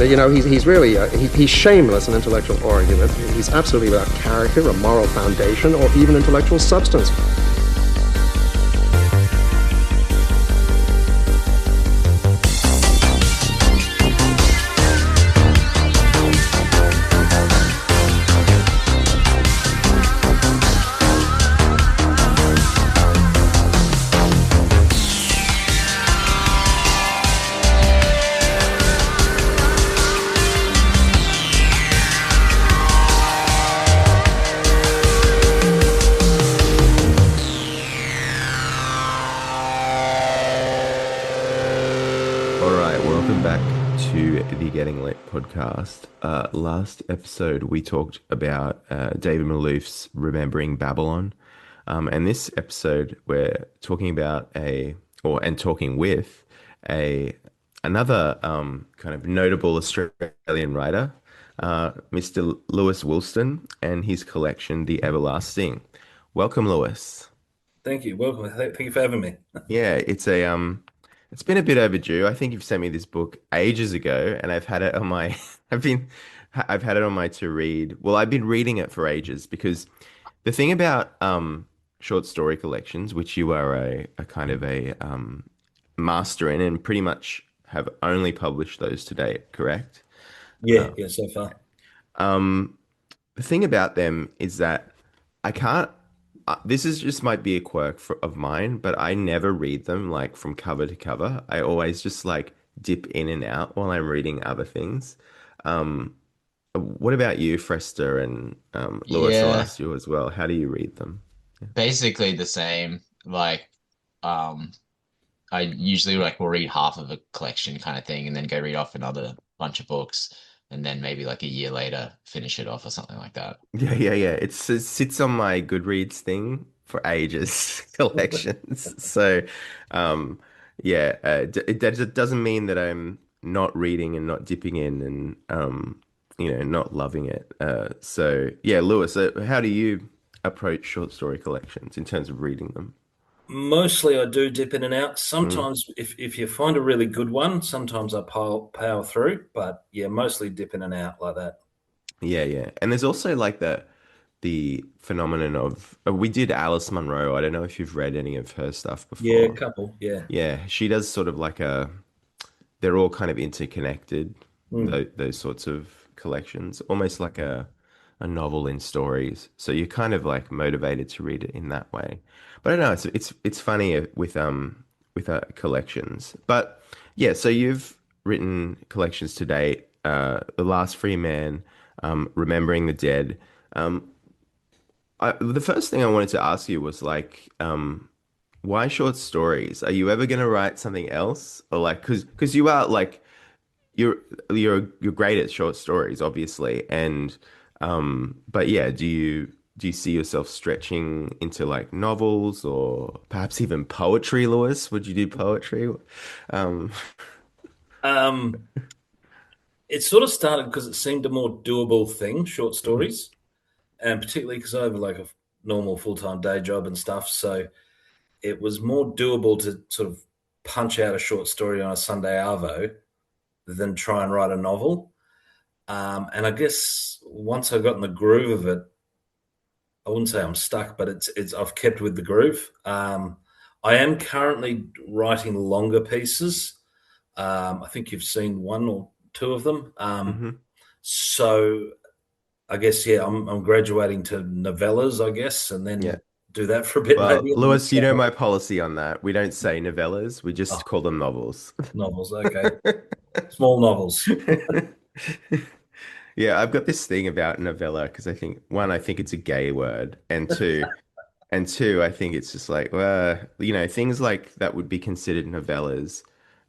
He's really he's shameless in intellectual argument. He's absolutely without character, a moral foundation, or even intellectual substance. All right, welcome back to the Getting Lit podcast. Last episode, we talked about David Malouf's Remembering Babylon. And this episode, we're talking about talking with another kind of notable Australian writer, Mr. Lewis Woolston, and his collection, The Everlasting. Welcome, Lewis. Thank you. Welcome. Thank you for having me. Yeah, it's been a bit overdue. I think you've sent me this book ages ago, and I've had it on my I've had it on my to read. Well, I've been reading it for ages because the thing about short story collections, which you are a kind of a master in, and pretty much have only published those to date, correct? Yeah, so far. Um, the thing about them is that I can't. This is just might be a quirk of mine, but I never read them like from cover to cover. I always just like dip in and out while I'm reading other things. Um, what about you, Frester and Lewis? I'll Yeah, ask you as well. How do you read them? basically the same. Um, I usually will read half of a collection kind of thing and then go read off another bunch of books and then maybe like a year later finish it off or something like that. Yeah, yeah, yeah. It sits on my Goodreads thing for ages, collections. So, um, yeah, it doesn't mean that I'm not reading and not dipping in and not loving it. So yeah, Lewis, how do you approach short story collections in terms of reading them? Mostly I do dip in and out. Mm. Sometimes if you find a really good one, sometimes I power through, but yeah, mostly dip in and out like that. Yeah, yeah. And there's also like the phenomenon of we did Alice Munro. I don't know if you've read any of her stuff Yeah, a before. couple. Yeah. Yeah, she does sort of like they're all kind of interconnected, Mm. those sorts of collections, almost like a novel in stories. So you're kind of like motivated to read it in that way. But I don't know, it's funny with collections. But yeah, so you've written collections to date, The Last Free Man, Remembering the Dead. Um, the first thing I wanted to ask you was like, why short stories? Are you ever going to write something else? Or like, because you are like you're you're great at short stories, obviously. And but yeah, do you see yourself stretching into like novels or perhaps even poetry, Lewis? Would you do poetry? Um, Um, it sort of started because it seemed a more doable thing, short mhm. stories, and particularly because I have like a normal full-time day job and stuff, so it was more doable to sort of punch out a short story on a Sunday arvo than try and write a novel. And I guess once I got in the groove of it, I wouldn't say I'm stuck, but it's I've kept with the groove. I am currently writing longer pieces. I think you've seen one or two of them. Mhm. So I guess yeah, I'm graduating to novellas, I guess, and Yeah. then do that for a bit Well, maybe, and then Lewis, you start know my writing policy on that. We don't say novellas, we oh, just call them novels. novels. Okay, small novels. Yeah, I've got this thing about novella because I think one, I think it's a gay word, and two, I think it's just like, well, things like that would be considered novellas,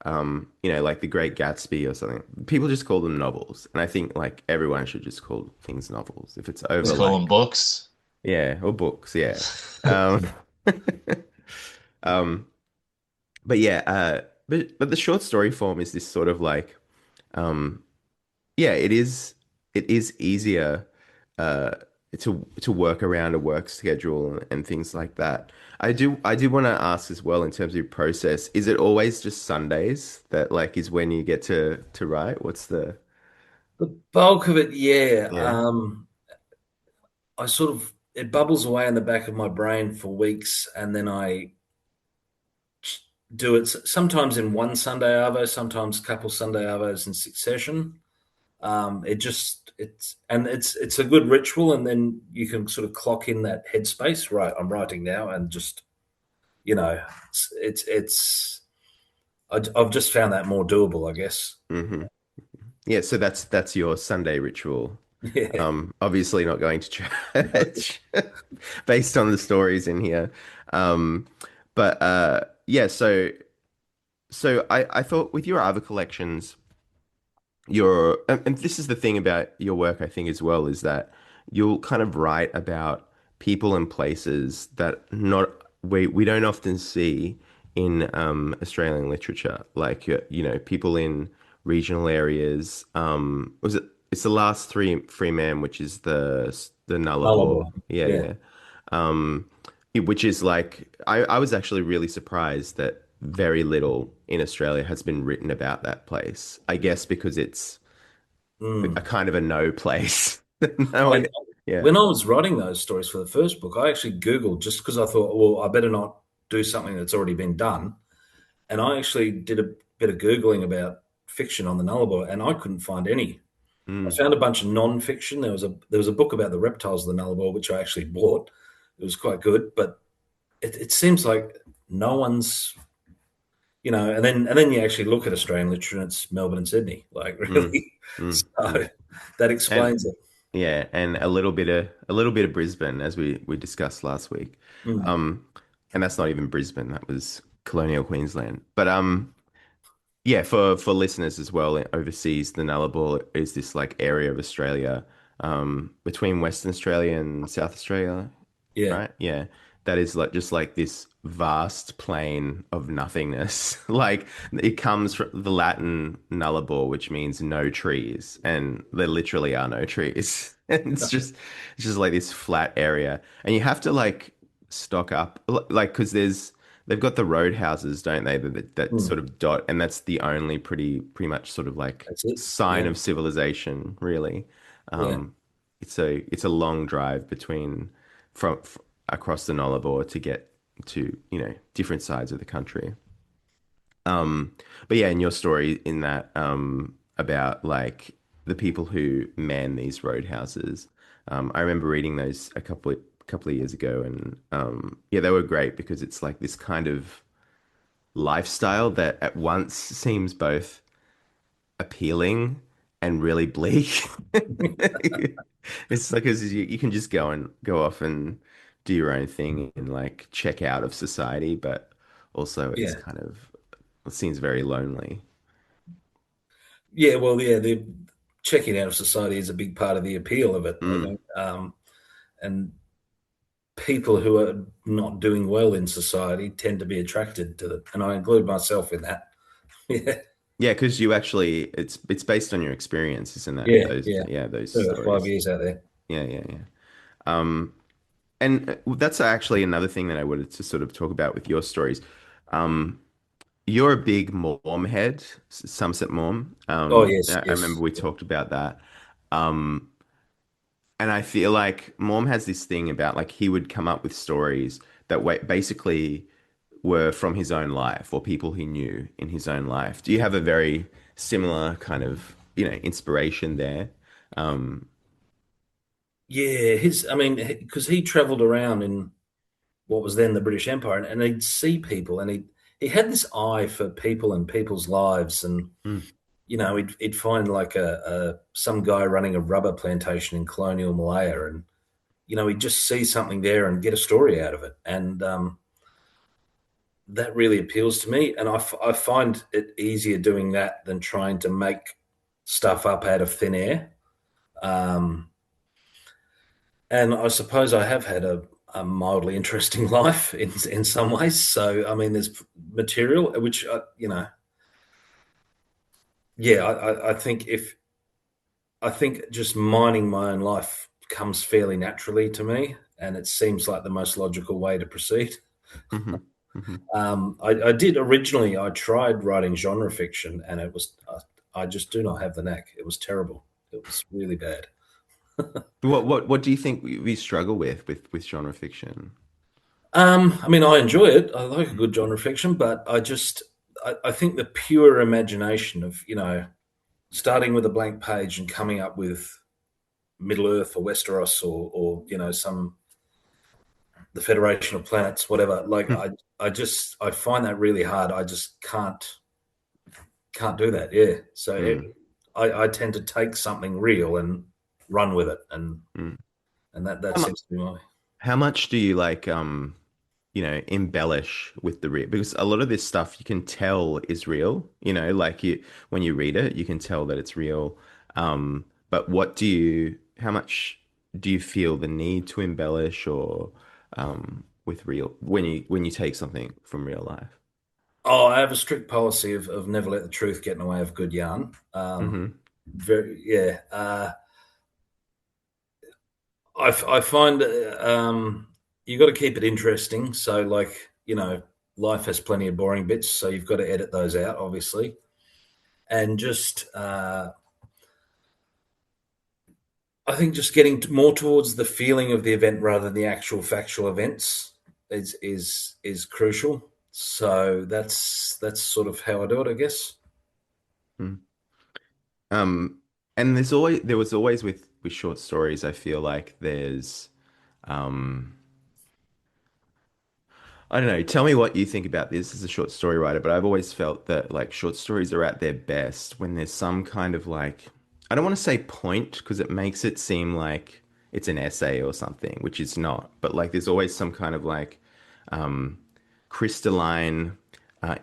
like The Great Gatsby or something. People just call them novels, and I think like everyone should just call things novels if it's over Just call them like, books. yeah, or books, yeah. Um, um, but yeah, but the short story form is this sort of like, um, yeah, it is easier to work around a work schedule and things like that. I do want to ask as well in terms of your process, is it always just Sundays that like is when you get to write? What's the The bulk of it, yeah. Yeah. I sort of it bubbles away in the back of my brain for weeks, and then I do it sometimes in one Sunday arvo, sometimes a couple Sunday arvos in succession. It just it's a good ritual, and then you can sort of clock in that headspace. Right, I'm writing now, and just it's I've just found that more doable, I guess. Hmm. Yeah, so that's your Sunday ritual. Yeah, Obviously not going to church based on the stories in here. Um, but yeah, so I thought with your other collections, your and this is the thing about your work, I think, as well, is that you'll kind of write about people and places that not we don't often see in Australian literature, like people in regional areas. Was it? It's the last free man, which is the Nullarbor. Nullarbor. Yeah, Yeah, yeah. Which is like I was actually really surprised that very little in Australia has been written about that place. I guess because it's a mm. kind of a no place. No I one, yeah. When I was writing those stories for the first book, I actually Googled just because I thought, well, I better not do something that's already been done. And I actually did a bit of Googling about fiction on the Nullarbor, and I couldn't find any. I Mm, found a bunch of non-fiction. There was a book about the reptiles of the Nullarbor, which I actually bought. It was quite good, but it seems like no one's, and then you actually look at Australian literature, and it's Melbourne and Sydney, like mm, really. mm, mm. So that And explains it. yeah, and a little bit of Brisbane, as we discussed last week. Mm. Um, and that's not even Brisbane, that was colonial Queensland. But yeah, for listeners as well, overseas, the Nullarbor is this like area of Australia, between Western Australia and South Australia, Yeah, right? Yeah. That is like just like this vast plain of nothingness. Like it comes from the Latin nullabor, which means no trees, and there literally are no trees. And it's just like this flat area, and you have to like stock up, like because they've got the roadhouses, don't they? That mm. sort of dot, and that's the only pretty much sort of like That's it. sign Yeah, of civilization, really. yeah. Um, it's a long drive from across the Nullarbor to get to different sides of the country. But yeah, in your story in that about like the people who man these roadhouses, I remember reading those a couple of years ago, and yeah, they were great because it's like this kind of lifestyle that at once seems both appealing and really bleak. It's like 'cause you can just go off and do your own thing and like check out of society, but also Yeah, it seems very lonely. yeah. Well, yeah. The checking out of society is a big part of the appeal of it, I Mm, think. And people who are not doing well in society tend to be attracted to it, and I include myself in that. Yeah, yeah, because you actually it's based on your experience, isn't it? yeah, Those yeah. yeah, those Spent about five stories. years out there. Yeah, yeah, yeah. Um, and that's actually another thing that I wanted to sort of talk about with your stories. Um, You're a big Morm head, Somerset Maugham. Oh yes, I remember yes. we talked about that. Um, and I feel like Morm has this thing about like he would come up with stories that basically were from his own life or people he knew in his own life. Do you have a very similar kind of, inspiration there? Um, Yeah, I mean, because he travelled around in what was then the British Empire, and he'd see people, and he had this eye for people and people's lives, and mm, he'd find like a some guy running a rubber plantation in colonial Malaya, and he'd just see something there and get a story out of it, and that really appeals to me, and I find it easier doing that than trying to make stuff up out of thin air. Um, and I suppose I have had a mildly interesting life in some ways. So I mean, there's material which yeah, I think just mining my own life comes fairly naturally to me, and it seems like the most logical way to proceed. hmm hmm I did originally. I tried writing genre fiction, and I just do not have the knack. It was terrible. It was really bad. What do you think we struggle with genre fiction? I mean, I enjoy it. I like a good genre fiction, but I think the pure imagination of, starting with a blank page and coming up with Middle Earth or Westeros or the Federation of Planets, whatever. Like Hmm. I find that really hard. I just can't do that. Yeah. So Hmm. I tend to take something real and run with it, and Hmm. that How, mu- seems to be my. how much do you like embellish with the real? Because a lot of this stuff you can tell is real, like when you read it, you can tell that it's real. But how much do you feel the need to embellish or with real when you take something from real life? Oh, I have a strict policy of never let the truth get in the way of good yarn. Hmm. Very, yeah. I find you got to keep it interesting. So, like, life has plenty of boring bits, so you've got to edit those out, obviously, and just I think just getting more towards the feeling of the event rather than the actual factual events is crucial. So that's sort of how I do it, I guess. Um, and there was always with short stories, I feel like there's um I don't know. Tell me what you think about this as a short story writer, but I've always felt that like short stories are at their best when there's some kind of like, I don't want to say point because it makes it seem like it's an essay or something, which it's not. But like there's always some kind of like um, crystalline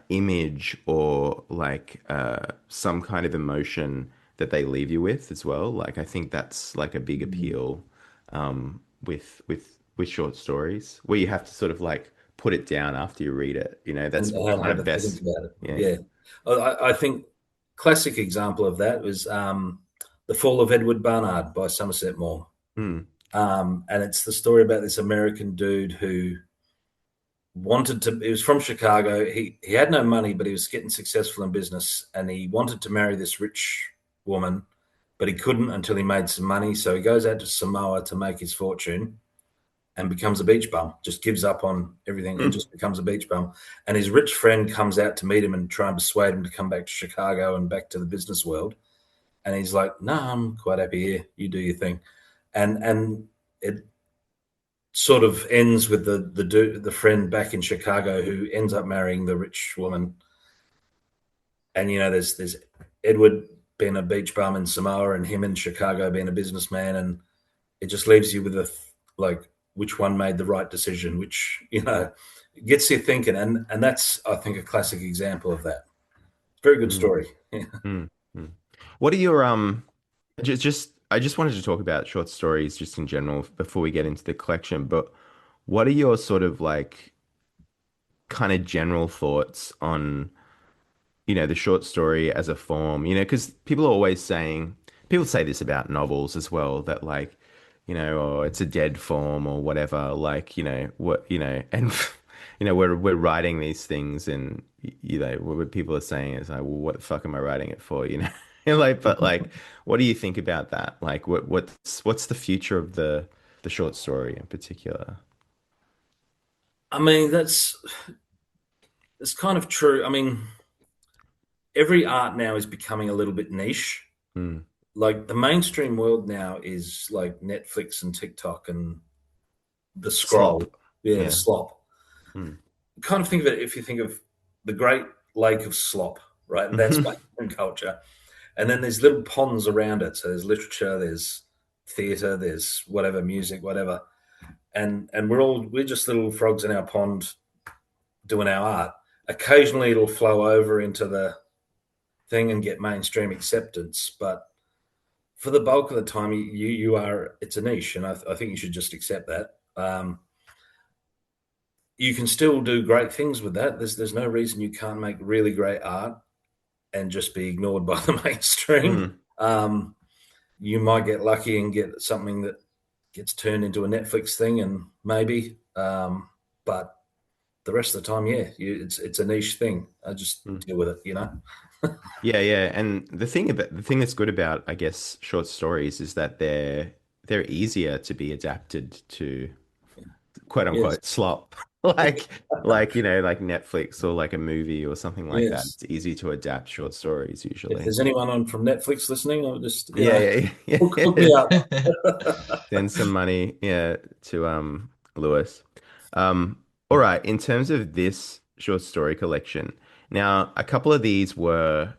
image or like some kind of emotion that they leave you with as well. Like I think that's like a big appeal with short stories where you have to sort of like put it down after you read it. That's And kind have of a think best. about it. Yeah. Yeah, I think classic example of that was the Fall of Edward Barnard by Somerset Maugham, Mm, and it's the story about this American dude who wanted to. He was from Chicago. He had no money, but he was getting successful in business, and he wanted to marry this rich woman, but he couldn't until he made some money. So he goes out to Samoa to make his fortune and becomes a beach bum, just gives up on everything and mm, just becomes a beach bum. And his rich friend comes out to meet him and try and persuade him to come back to Chicago and back to the business world. And he's like, "No, I'm quite happy here. You do your thing." And it sort of ends with the friend back in Chicago who ends up marrying the rich woman. And there's Edward being a beach bum in Samoa and him in Chicago being a businessman, and it just leaves you with like which one made the right decision, which gets you thinking, and that's I think a classic example of that. Very good mm, story. Yeah. mm. What are your just I just wanted to talk about short stories just in general before we get into the collection, but what are your sort of like kind of general thoughts on the short story as a form, because people say this about novels as well, that like, or it's a dead form or whatever, like, and, we're writing these things and, what people are saying is like, well, what the fuck am I writing it for, Like, but like, what do you think about that? Like, what's the future of the short story in particular? I mean, that's kind of true. I mean, every art now is becoming a little bit niche. Mm. Like the mainstream world now is like Netflix and TikTok and the scroll. Slop. Yeah, the Yeah. slop. Mm. Kind of think of it if you think of the Great Lake of Slop, right? That's mainstream culture. And then there's little ponds around it. So there's literature, there's theatre, there's whatever, music, whatever. And we're just little frogs in our pond doing our art. Occasionally it'll flow over into the thing and get mainstream acceptance, but for the bulk of the time, you are it's a niche, and I think you should just accept that. You can still do great things with that. There's no reason you can't make really great art and just be ignored by the mainstream. Mm. Um, you might get lucky and get something that gets turned into a Netflix thing, and maybe, but the rest of the time, yeah, it's a niche thing. I just Mm. deal with it. Yeah, yeah. And the thing that's good about, I guess, short stories is that they're easier to be adapted to quote Yes, unquote slop. Like, like Netflix or like a movie or something like that. yes. It's easy to adapt short stories If usually. there's anyone on from Netflix listening, I'll just, Yeah, yeah, hook yeah. me up. Send some money, yeah, to Lewis. All right, in terms of this short story collection, now a couple of these were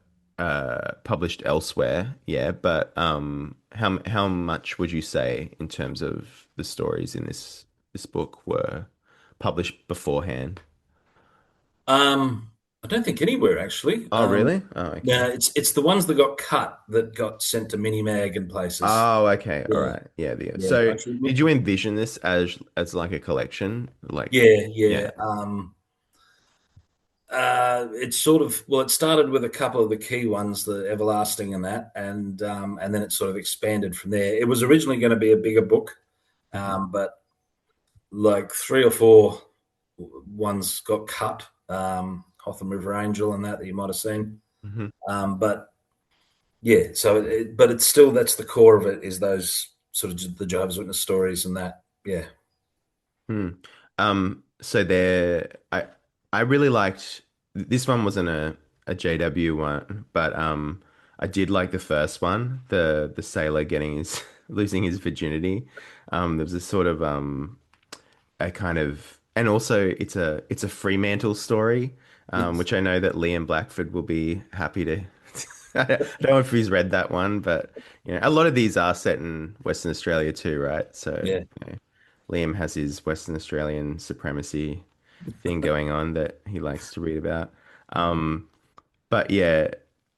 published elsewhere, yeah, but how much would you say in terms of the stories in this book were published beforehand? I don't think anywhere actually. Oh, really? Oh, Yeah, okay. it's the ones that got cut that got sent to Minimag and places. Oh, okay. All Yeah, right. Yeah, yeah. yeah. So, Actually, did you envision this as like a collection? Like, yeah, yeah. yeah. It's sort of well, it started with a couple of the key ones, the Everlasting and that, and then it sort of expanded from there. It was originally going to be a bigger book, Mhm. but like three or four ones got cut. Hotham River Angel and that you might have seen. Mhm. But yeah, but it's still that's the core of it is those sort of the Jehovah's Witness stories and that. Yeah. Hmm. So I really liked this one wasn't a JW one, but I did like the first one, the sailor getting his losing his virginity. There was a sort of a kind of and also it's a Fremantle story, Yes. which I know that Liam Blackford will be happy to. I don't know if he's read that one, but a lot of these are set in Western Australia too, right? So Yeah. Liam has his Western Australian supremacy thing going on that he likes to read about. Um, but yeah,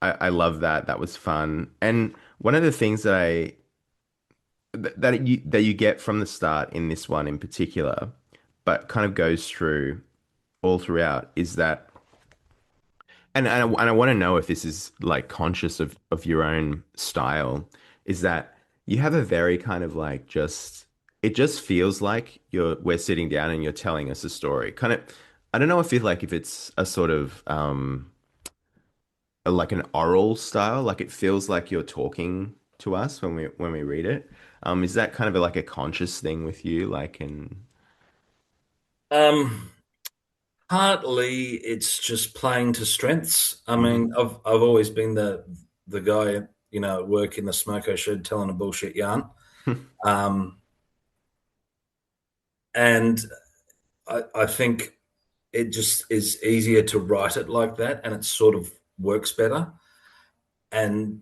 I love that. That was fun. And one of the things that you get from the start in this one in particular, but kind of goes through all throughout, is that, and I want to know if this is like conscious of your own style, is that you have a very kind of like just it just feels like we're sitting down and you're telling us a story. Kind of, I don't know if it's a sort of like an oral style, like it feels like you're talking to us when we read it. Is that kind of like a conscious thing with you? Like in Um, Partly it's just playing to strengths. I Mhm. mean, I've always been the guy, at work in the smoko shed telling a bullshit yarn. Um, and I think it just is easier to write it like that, and it sort of works better. And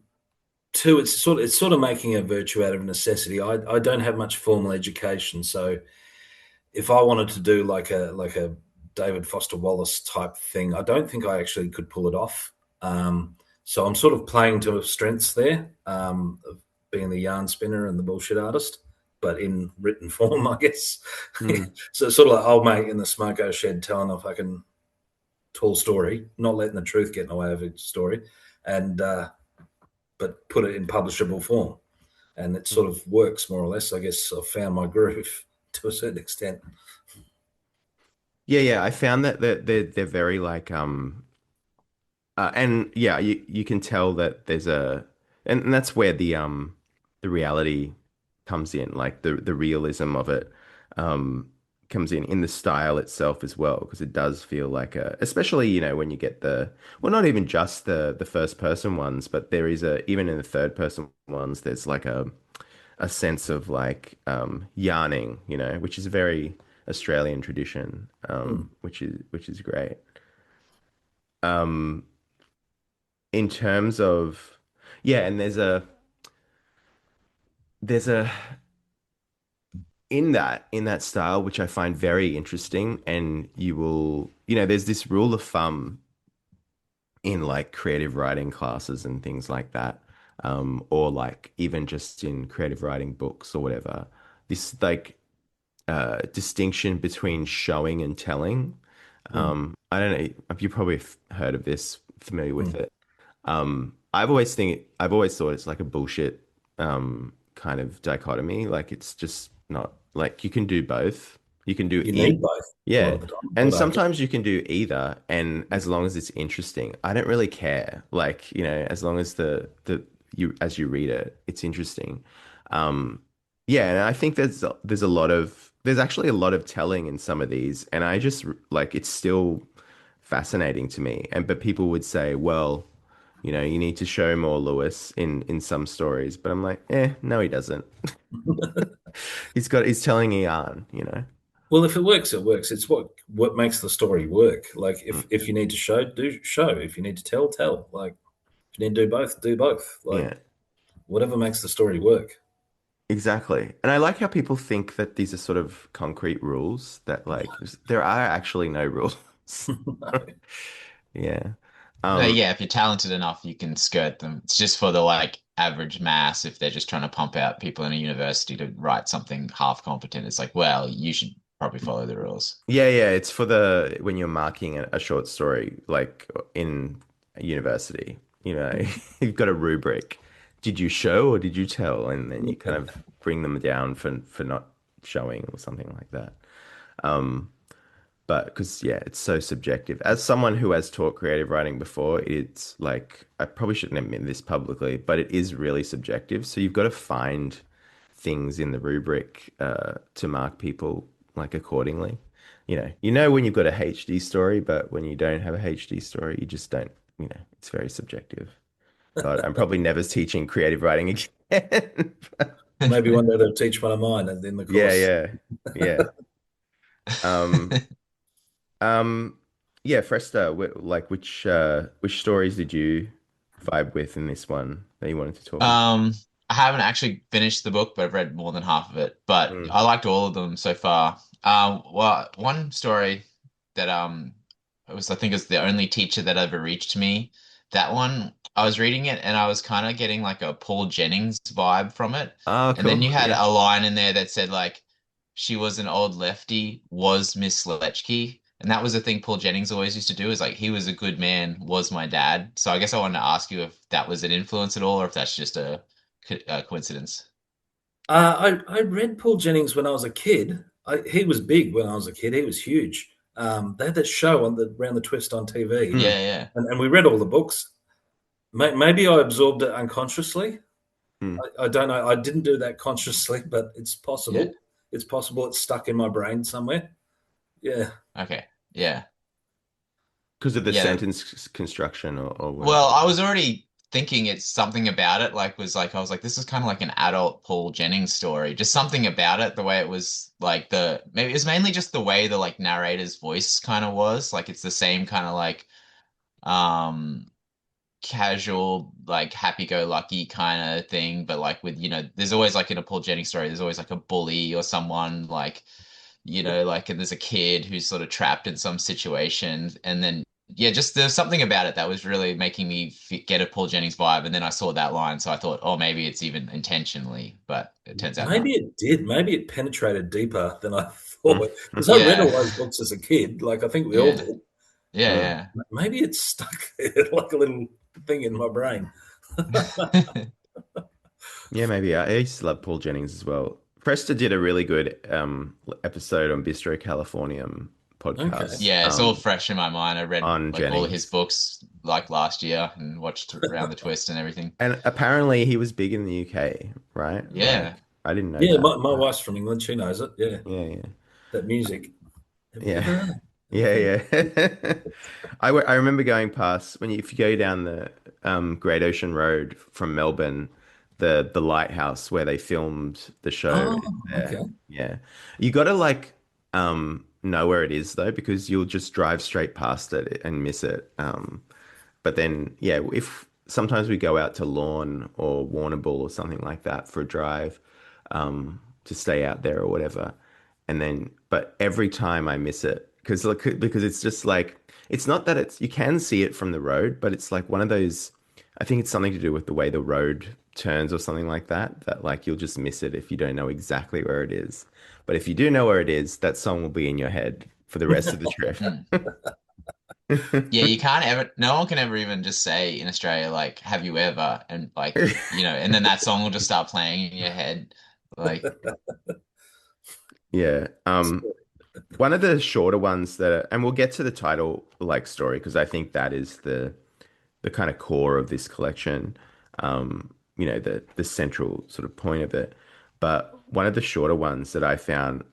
two, it's sort of making a virtue out of necessity. I don't have much formal education, so if I wanted to do like a David Foster Wallace type thing, I don't think I actually could pull it off. So I'm sort of playing to strengths there, of being the yarn spinner and the bullshit artist, but in written form, I guess. Mm. So it's sort of like old mate in the smoko shed telling a fucking tall story, not letting the truth get in the way of a story, and but put it in publishable form, and it sort of works more or less. I guess I've found my groove to a certain extent. Yeah, yeah. I found that they're very like and yeah, you can tell that there's and that's where the reality comes in, like the realism of it comes in the style itself as well, because it does feel like especially when you get well, not even just the first person ones, but there is even in the third person ones there's like a sense of like yarning, which is a very Australian tradition, Hmm. which is great. Um, in terms of yeah, and there's a in that style which I find very interesting, and there's this rule of thumb in like creative writing classes and things like that, or like even just in creative writing books or whatever, this like distinction between showing and telling. Hmm. I don't know, you probably heard of this, familiar with Hmm. it. I've always thought it's like a bullshit kind of dichotomy. Like it's just not like you can do both. You can do You need both a lot yeah. of the time, I And would argue. sometimes you can do either, and as long as it's interesting, I don't really care. Like, as long as the you as you read it, it's interesting. Um, yeah, and I think there's actually a lot of telling in some of these, and I just like it's still fascinating to me. And but people would say, well, you need to show more Lewis in some stories, but I'm like, no, he doesn't. He's telling a yarn. Well, if it works, it works. It's what makes the story work. Like Mm, if you need to show, do show. If you need to tell, tell. Like if you need to do both, do both. Like yeah. whatever makes the story work. Exactly. And I like how people think that these are sort of concrete rules that like there are actually no rules. Yeah. But Um, yeah, if you're talented enough, you can skirt them. It's just for the like average mass if they're just trying to pump out people in a university to write something half competent. It's like, well, you should probably follow the rules. yeah, it's for the when you're marking a short story like in a university, you've got a rubric. Did you show or did you tell? And then you kind of bring them down for not showing or something like that. Um, But because, yeah, it's so subjective. As someone who has taught creative writing before, it's like, I probably shouldn't admit this publicly, but it is really subjective. So you've got to find things in the rubric to mark people like accordingly. You know when you've got a HD story, but when you don't have a HD story, you just don't, it's very subjective. God, I'm probably never teaching creative writing again. Maybe one day they'll teach one of mine and in the Yeah, course. yeah, yeah. Um, Um, yeah, Fresta, like which stories did you vibe with in this one that you wanted to talk about? Um, I haven't actually finished the book, but I've read more than half of it. But Mm. I liked all of them so far. Well, one story that it was I think it was the only teacher that ever reached me. That one, I was reading it and I was kind of getting like a Paul Jennings vibe from it. Oh, And then cool. you had Yeah. a line in there that said like she was an old lefty, was Miss Lechke. And that was the thing Paul Jennings always used to do is like he was a good man, was my dad. So I guess I wanted to ask you if that was an influence at all or if that's just a coincidence. I read Paul Jennings when I was a kid. He was big when I was a kid. He was huge. They had that show on the Round the Twist on TV, Mm. Yeah, yeah. and we read all the books. Maybe I absorbed it unconsciously. Mm. I don't know. I didn't do that consciously, but it's Yeah. possible. It's possible it's stuck in my brain somewhere. Yeah. Okay. Yeah. Because of the Yeah. sentence construction or Well, whatever. I was already thinking it's something about it, I was like, this is kind of like an adult Paul Jennings story. Just something about it, the way it was like maybe it was mainly just the way the like narrator's voice kind of was. Like it's the same kind of like um casual, like happy-go-lucky kind of thing, but like with, there's always like in a Paul Jennings story, there's always like a bully or someone like, like and there's a kid who's sort of trapped in some situation, and then yeah, just there's something about it that was really making me get a Paul Jennings vibe, and then I saw that line, so I thought, oh, maybe it's even intentionally, but it turns out Maybe not. it did. Maybe it penetrated deeper than I Mm. thought. Because I read all Yeah, those books as a kid. Like I think we all yeah, did. Mm. yeah, Maybe it's stuck like a little thing in my brain. yeah. Yeah, maybe. I used to love Paul Jennings as well. Presta did a really good episode on Bistro Californium Okay. podcast Yeah, it's all fresh in my mind. I read on like all of his Jennings. books like last year and watched Around the Twist and everything. And apparently he was big in the UK, right? Yeah. Like I didn't know Yeah, that. my wife's from England. She knows it. Yeah, Yeah, yeah. that music. Have you Yeah. ever heard it? Have you Yeah, heard yeah. I remember going past if you go down the Great Ocean Road from Melbourne, the lighthouse where they filmed the show Oh, is there. okay. Yeah. You got to like know where it is though because you'll just drive straight past it and miss it. But then yeah, if sometimes we go out to Lawn or Warrnambool or something like that for a drive to stay out there or whatever. And then, but every time I miss it because it's just like it's not that you can see it from the road, but it's like one of those. I think it's something to do with the way the road turns or something like that. That like you'll just miss it if you don't know exactly where it is. But if you do know where it is, that song will be in your head for the rest of the trip. Hmm. Yeah, you can't ever, no one can ever even just say in Australia, like, have you ever? And like, and then that song will just start playing in your head. Like, Yeah. one of the shorter ones that, and we'll get to the title like story because I think that is the kind of core of this collection. The central sort of point of it. But one of the shorter ones that I found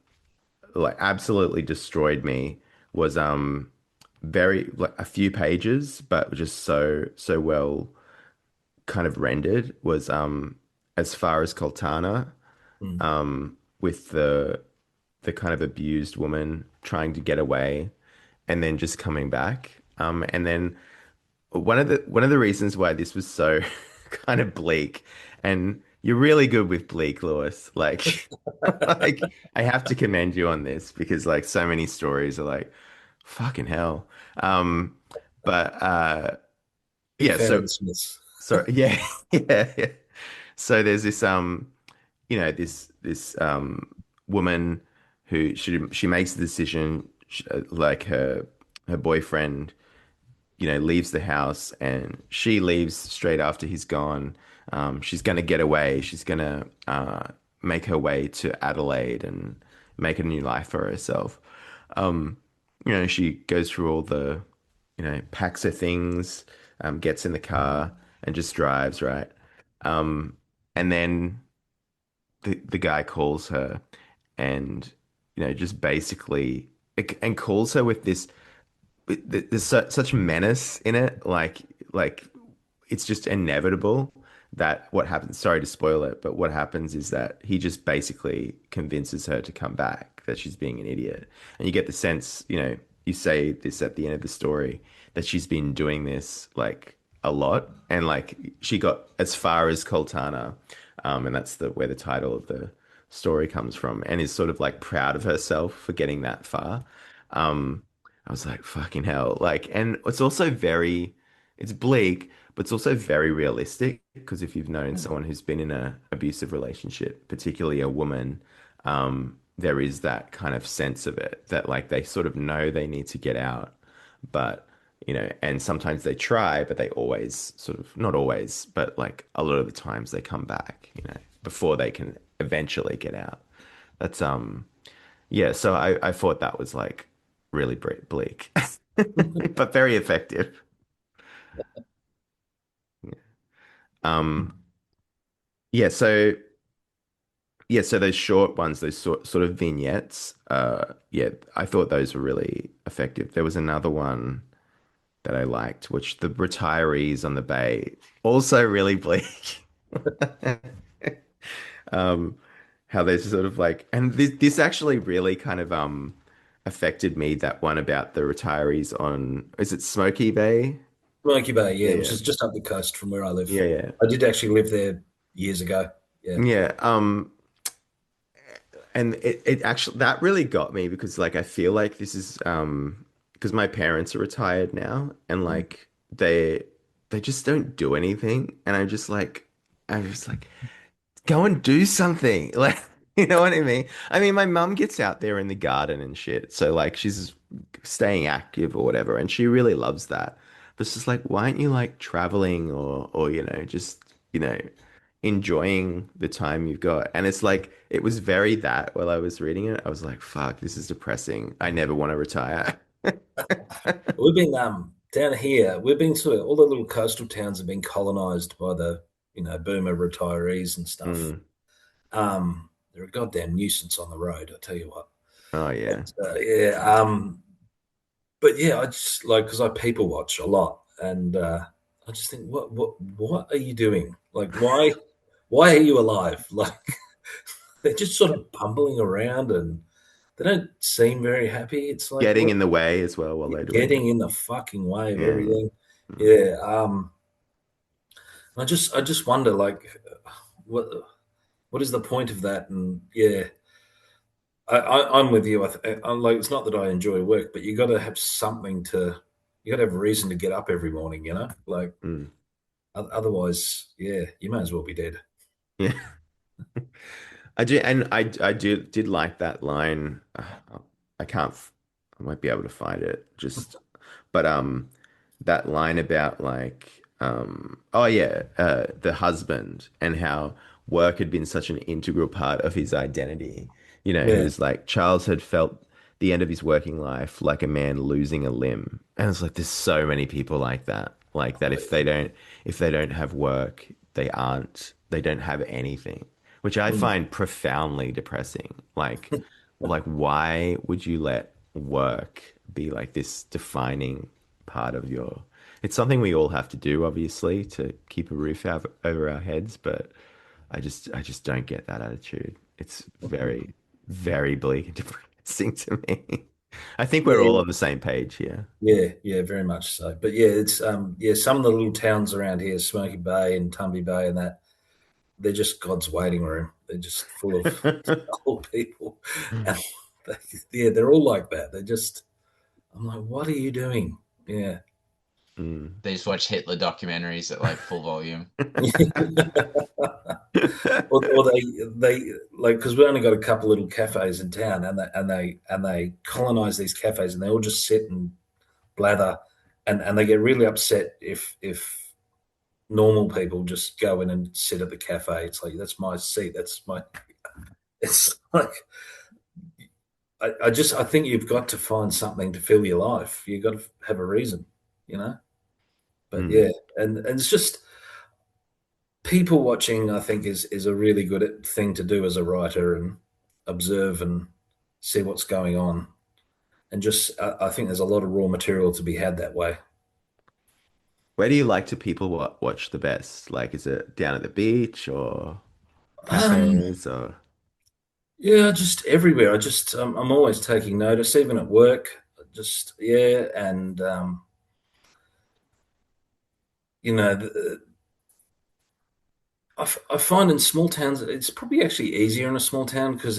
like absolutely destroyed me was very like a few pages, but just so well kind of rendered was as far as Coltana, Mm. with the kind of abused woman trying to get away and then just coming back. And then one of the reasons why this was so kind of bleak, and you're really good with bleak, Lewis. Like, like I have to commend you on this because like so many stories are like, fucking hell. Um, but Big yeah, fan of so the Smiths. so yeah, yeah. So there's this woman who she makes the decision, like her boyfriend leaves the house and she leaves straight after he's gone. She's going to get away. She's going to make her way to Adelaide and make a new life for herself. She goes through all packs her things, gets in the car and just drives, right? And then the guy calls her and, just basically, and calls her with this there's such menace in it. Like it's just inevitable that what happens. Sorry to spoil it, but what happens is that he just basically convinces her to come back, that she's being an idiot. And you get the sense, you say this at the end of the story, that she's been doing this like a lot, and like she got as far as Coltana, and that's the where the title of the story comes from, and is sort of like proud of herself for getting that far. Um, I was like, fucking hell. Like, and it's bleak, but it's also very realistic because if you've known someone who's been in a abusive relationship, particularly a woman, there is that kind of sense of it that like they sort of know they need to get out, but and sometimes they try, but they always sort of, not always, but like a lot of the times they come back, before they can eventually get out. That's yeah, so I thought that was like really bleak, but very effective. Um, yeah, so those short ones, those sort of vignettes, yeah, I thought those were really effective. There was another one that I liked, which the retirees on the bay, also really bleak. Um, how they sort of like, and this actually really kind of affected me. That one about the retirees on, is it Smoky Bay? Smoky Bay, yeah, which Yeah, is just up the coast from where I live. yeah, yeah, I did actually live there years ago. Yeah. yeah. And it actually that really got me because like I feel like this is because my parents are retired now and Mm. like they just don't do anything, and I'm just like go and do something. Like, you know what I mean? I mean, my mum gets out there in the garden and shit. So like she's staying active or whatever, and she really loves that. But it's just like, why aren't you like traveling or just, enjoying the time you've got? And it's like it was very that while I was reading it, I was like, fuck, this is depressing. I never want to retire. We've been down here. We've been sort of all the little coastal towns have been colonized by the boomer retirees and stuff. Mm. They're a goddamn nuisance on the road. I tell you what. Oh yeah. Yeah. But yeah, I just like because I people watch a lot, and I just think, what are you doing? Like, why are you alive? Like, they're just sort of bumbling around, and they don't seem very happy. It's like, Getting what? in the way as well while You're they're doing it. getting in the fucking way of Yeah. everything. Mm. Yeah. I just wonder, like, what what is the point of that? And yeah, I'm with you. I'm like, it's not that I enjoy work, but you got to have something to, you got to have a reason to get up every morning. Like Mm. otherwise, yeah, you might as well be dead. Yeah. I do, and I did like that line. I can't, I might be able to find it. But that line about like, oh yeah, the husband and how work had been such an integral part of his identity. Yeah. Who's like Charles had felt the end of his working life like a man losing a limb. And it's like there's so many people like that. Like that if they don't have work, they don't have anything, which I Mm. find profoundly depressing. Like why would you let work be like this defining part of your it's something we all have to do, obviously, to keep a roof over our heads, but I just don't get that attitude. It's very, very bleak and depressing to me. I think we're all Yeah, on the same page here. yeah, very much so. But yeah, it's yeah, some of the little towns around here, Smoky Bay and Tumby Bay and that, they're just God's waiting room. They're just full of old people. And they, yeah, they're all like that. They're just I'm like, what are you doing? Yeah. Mm. They just watch Hitler documentaries at like full volume. Or they like because we only got a couple little cafes in town, and they colonize these cafes, and they all just sit and blather, and they get really upset if normal people just go in and sit at the cafe. It's like that's my seat. That's my. It's like I think you've got to find something to fill your life. You've got to have a reason, you know. But Mm. yeah, and it's just people watching. I think is a really good thing to do as a writer and observe and see what's going on. And just I think there's a lot of raw material to be had that way. Where do you like to people watch the best? Like, is it down at the beach or Um, cafes or? yeah, just everywhere. I'm always taking notice, even at work. Just yeah, and you know, I find in small towns it's probably actually easier in a small town because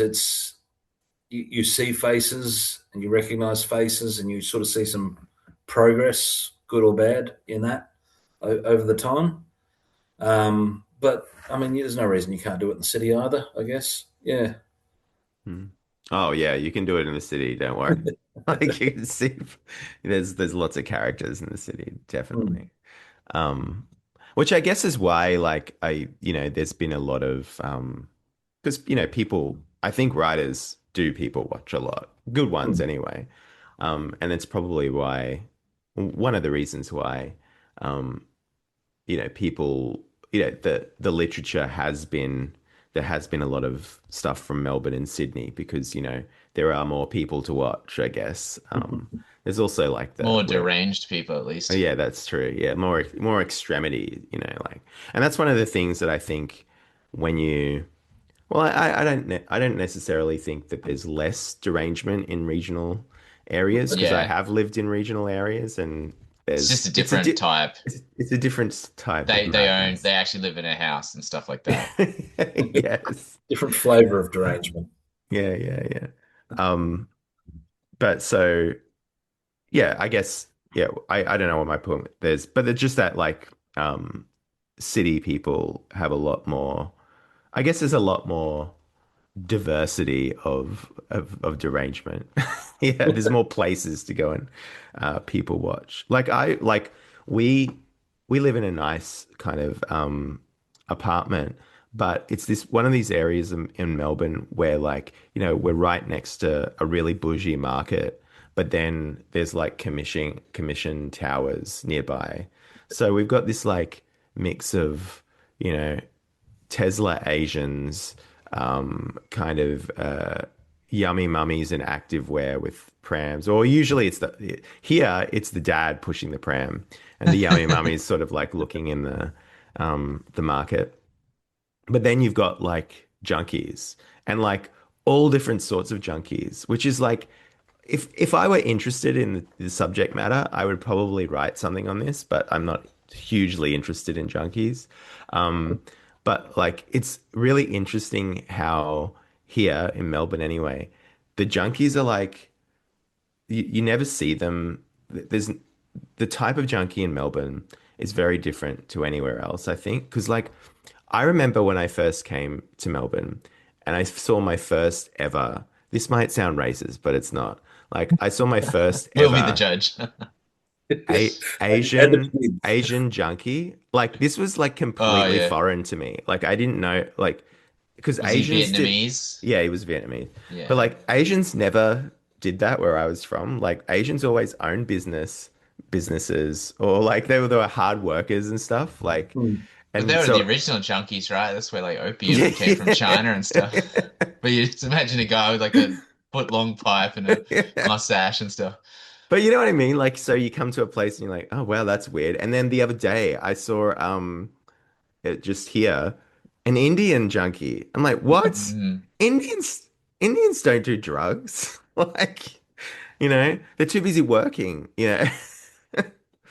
you see faces and you recognize faces and you sort of see some progress, good or bad, in that over the time. But I mean, there's no reason you can't do it in the city either. I guess. Yeah. Hmm. Oh yeah, you can do it in the city, don't worry. Like you can see there's lots of characters in the city, Mm, definitely. Um, which I guess is why, like, there's been a lot of, because, people, I think writers do people watch a lot, good ones mm, anyway. And it's probably why, one of the reasons why, um, people, the literature has been, there has been a lot of stuff from Melbourne and Sydney because, there are more people to watch, I guess. There's also like More where deranged people, at oh, least. yeah, that's true. Yeah, more extremity, like, and that's one of the things that I think when you, well, I don't necessarily think that there's less derangement in regional areas because I Yeah, have lived in regional areas and it's just a it's a different type. it's a different type of They madness. actually live in a house and stuff like that. Yes. different flavor of derangement. Yeah, yeah, yeah. Um, but so. Yeah, I guess I don't know what my point there's but it's just that like city people have a lot more I guess there's a lot more diversity of derangement. Yeah, there's more places to go and people watch. We we live in a nice kind of apartment, but it's this one of these areas in Melbourne where like, we're right next to a really bougie market, but then there's like commission towers nearby. So we've got this like mix of, you know, Tesla Asians, kind of yummy mummies in activewear with prams, or usually it's the dad pushing the pram, and the yummy mummy is sort of like looking in the market. But then you've got like junkies and like all different sorts of junkies, which is like if I were interested in the subject matter, I would probably write something on this, but I'm not hugely interested in junkies. Um, but like, it's really interesting how here in Melbourne, anyway, the junkies are like, you never see them. There's the type of junkie in Melbourne is very different to anywhere else, I think. Because, like, I remember when I first came to Melbourne and I saw my first ever, this might sound racist, but it's not. Like, I saw my first We'll be the ever judge. And the kids. Asian junkie. Like, this was like Oh completely yeah. foreign to me. Like, I didn't know, like, because Was he Asians did, Vietnamese? yeah, he was Vietnamese, but Yeah. like Asians never did that where I was from. Like Asians always own businesses, or like they were hard workers and stuff. Like, Hmm. But they and were the so original junkies, right? That's where like yeah, opium came from China and stuff. yeah. But you just imagine a guy with like a foot long pipe and a Yeah. mustache and stuff. But you know what I mean? Like, so you come to a place and you're like, oh wow, that's weird. And then the other day I saw it just here, an Indian junkie. I'm like, what? Mm, Indians Indians don't do drugs. Like, they're too busy working.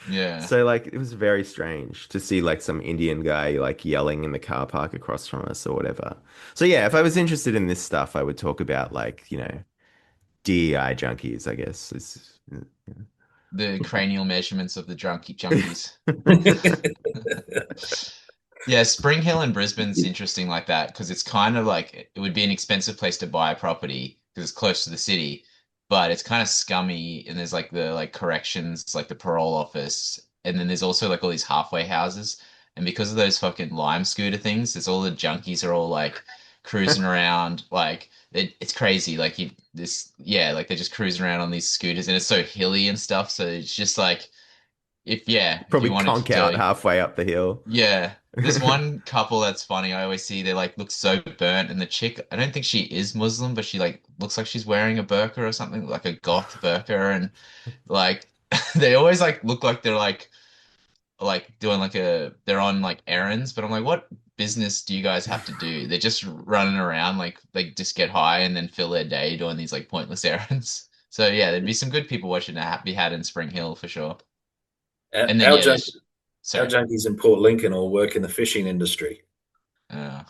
yeah. So like it was very strange to see like some Indian guy like yelling in the car park across from us or whatever. So yeah, if I was interested in this stuff, I would talk about like, DEI junkies, I guess. The cranial measurements of the junkies. Yeah, Spring Hill in Brisbane's interesting like that because it's kind of like it would be an expensive place to buy a property because it's close to the city, but it's kind of scummy and there's like the like corrections, like the parole office, and then there's also like all these halfway houses. And because of those fucking Lime scooter things, it's all the junkies are all like cruising around, like it's crazy. Like yeah, like they're just cruising around on these scooters and it's so hilly and stuff. So it's just like if Probably you wanted conk out to halfway up the hill. yeah. There's one couple that's funny. I always see they like look so burnt, and the chick, I don't think she is Muslim, but she like looks like she's wearing a burqa or something, like a goth burqa, and like they always like look like they're like doing like they're on like errands, but I'm like, what business do you guys have to do? They're just running around like they just get high and then fill their day doing these like pointless errands. So yeah, there'd be some good people watching that be had in Spring Hill for sure. Our, And then our, yeah, junk, there's our sorry. junkies in Port Lincoln all work in the fishing industry. Uh,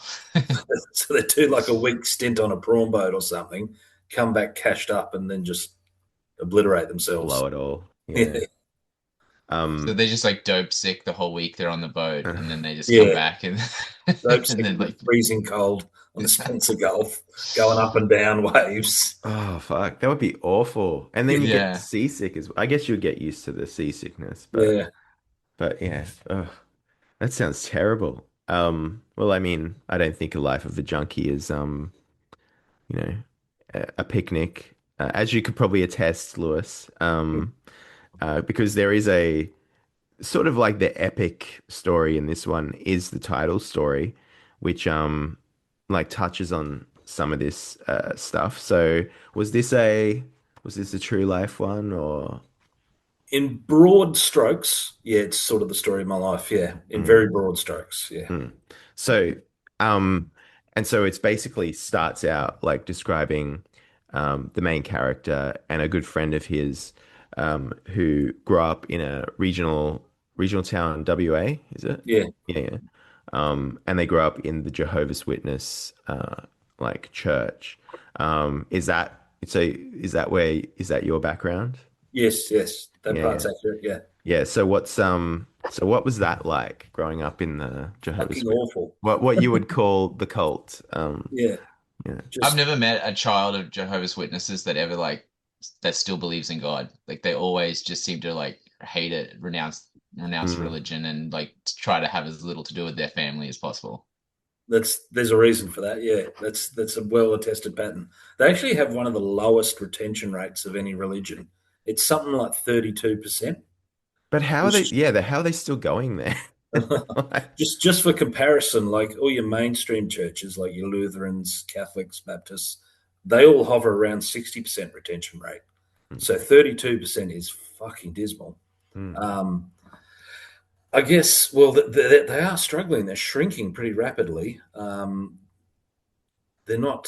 So they do like a week stint on a prawn boat or something, come back cashed up, and then just obliterate themselves. Blow it all. Yeah, Yeah. So Um, they just like dope sick the whole week they're on the boat, and then they just come yeah. back and Dope and sick then of the like freezing cold on the Spencer Gulf, going up and down waves. oh fuck, that would be awful. And then you get yeah, seasick as well. I guess you'd get used to the seasickness, but Yeah, but yeah, ugh, that sounds terrible. Well, I mean, I don't think a life of a junkie is you know, a picnic, as you could probably attest, Lewis. Because there is a sort of like the epic story in this one is the title story, which like touches on some of this stuff. So was this a true life one or in broad strokes, yeah, it's sort of the story of my life. Yeah, in mm, very broad strokes. Yeah, mm. So um and so it's basically starts out like describing the main character and a good friend of his who grew up in a regional town, WA, is it? yeah. Yeah, yeah. And they grew up in the Jehovah's Witness like church. Is that your background? Yes, yes. That Yeah, part's yeah. accurate. Yeah, Yeah, so what was that like growing up in the Jehovah's fucking Witness? awful. What you would call the cult. Yeah, Yeah. I've just never met a child of Jehovah's Witnesses that ever like that still believes in God. Like they always just seem to like hate it, renounce Mm. religion, and like try to have as little to do with their family as possible. there's a reason for that. Yeah, that's a well attested pattern. They actually have one of the lowest retention rates of any religion. It's something like 32%, But how are which they, is yeah, how are they still going there? Like, just for comparison, like all your mainstream churches, like your Lutherans, Catholics, Baptists, they all hover around 60% retention rate. So 32% is fucking dismal. mm, Um, I guess, well, they are struggling. They're shrinking pretty rapidly. They're not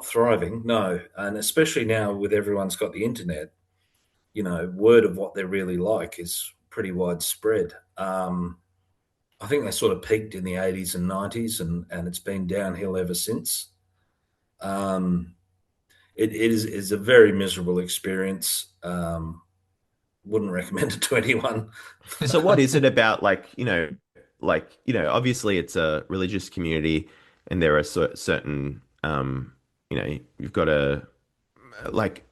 thriving, no, and especially now with everyone's got the internet. Word of what they're really like is pretty widespread. I think they sort of peaked in the 80s and 90s, and it's been downhill ever since. Um, it is a very miserable experience. Wouldn't recommend it to anyone. So what is it about obviously it's a religious community and there are certain you've got to like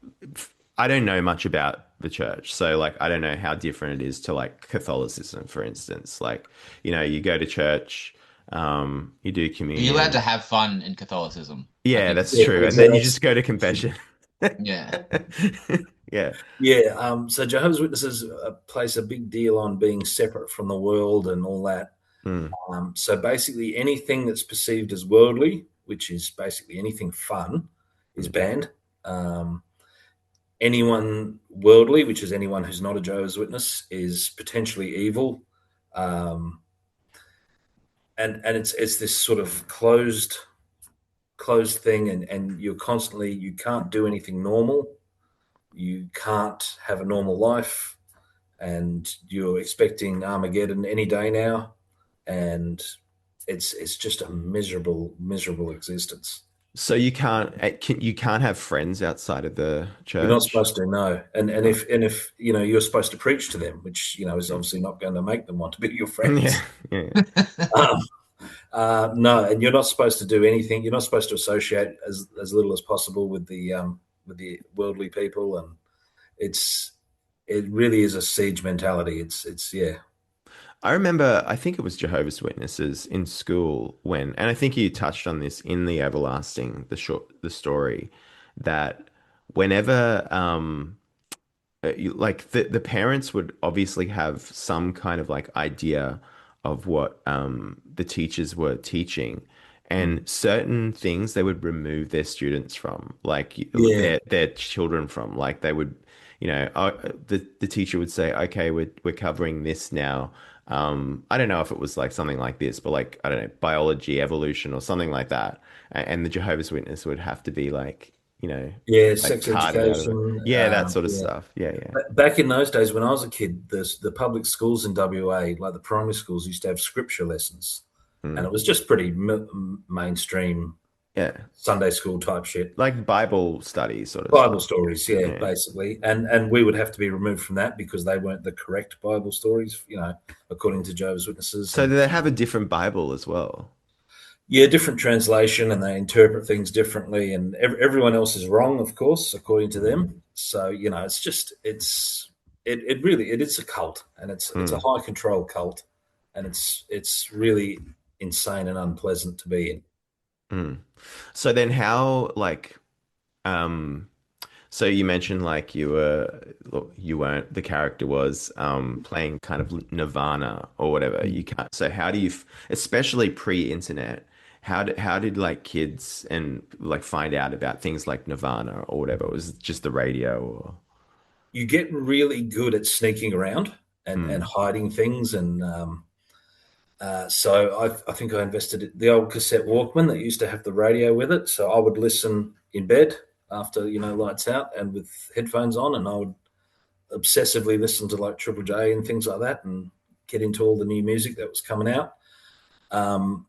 I don't know much about the church. So like I don't know how different it is to like Catholicism, for instance. Like, you go to church, you do Are you allowed communion. to have fun in Catholicism? Like Yeah, it's that's Yeah, true. And so then you that's just go to confession. Yeah. Yeah. Yeah. So Jehovah's Witnesses place a big deal on being separate from the world and all that. Mm, So basically, anything that's perceived as worldly, which is basically anything fun, is mm. banned. Um, Anyone worldly, which is anyone who's not a Jehovah's Witness, is potentially evil. Um, and it's this sort of closed thing, and you're constantly, you can't do anything normal, you can't have a normal life, and you're expecting Armageddon any day now, and it's just a miserable existence. So you can't have friends outside of the You're not church. supposed to know, and Oh, if you're supposed to preach to them, which is mm. obviously not going to make them want to be your Yeah, friends. yeah. Um, no, and you're not supposed to do anything. You're not supposed to associate as little as possible with the worldly people, and it's it really is a siege mentality. It's yeah, I remember, I think it was Jehovah's Witnesses in school when, and I think you touched on this in the Everlasting, the story, that whenever like the parents would obviously have some kind of like idea of what the teachers were teaching, mm, and certain things they would remove their students from, like yeah, their children from, like they would, the teacher would say, okay, we're covering this now. I don't know if it was like something like this, but like I don't know, biology, evolution, or something like that, and the Jehovah's Witness would have to be like, yeah, like sex carted out of it. education. Yeah, that sort of Yeah. stuff. Yeah, yeah. Back in those days, when I was a kid, the public schools in WA, like the primary schools, used to have scripture lessons, and Mm. it was just pretty mainstream Yeah. Sunday school type shit. Like Bible study sort of Bible stuff. stories, yeah, Yeah. basically, and we would have to be removed from that because they weren't the correct Bible stories, according to Jehovah's Witnesses, So and do they have a different Bible as well? yeah, different translation, and they interpret things differently, and everyone else is wrong, of course, according to Mm. them. So it's just it really it is a cult, and it's a Mm. high control cult, and it's really insane and unpleasant to be in. Mm. So then how like um so you mentioned like look, you weren't, the character was playing kind of Nirvana or whatever. You can't, so how do you especially pre-internet, how did like kids and like find out about things like Nirvana or whatever? Was it just the radio or You get really good at sneaking around and mm, hiding things, and so I think I invested the old cassette Walkman that used to have the radio with it. So I would listen in bed after lights out and with headphones on, and I would obsessively listen to like Triple J and things like that, and get into all the new music that was coming out. Um,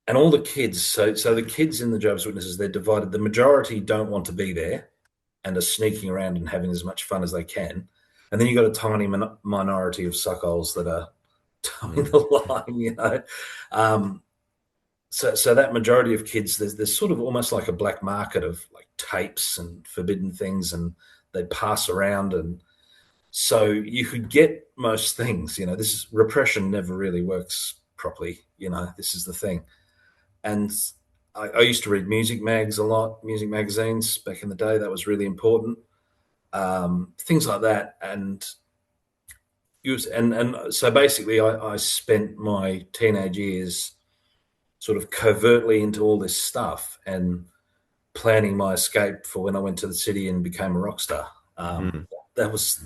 and all the kids, so the kids in the Jehovah's Witnesses, they're divided. The majority don't want to be there and are sneaking around and having as much fun as they can. And then you've got a tiny minority of suckholes that are towing mm, the line. Um, so that majority of kids, there's sort of almost like a black market of like tapes and forbidden things, and they pass around, and so you could get most things. This is repression never really works properly. This is the thing, and I used to read music mags a lot, music magazines back in the day. That was really important. Things like that, and so basically, I spent my teenage years sort of covertly into all this stuff and planning my escape for when I went to the city and became a rock star. mm. That was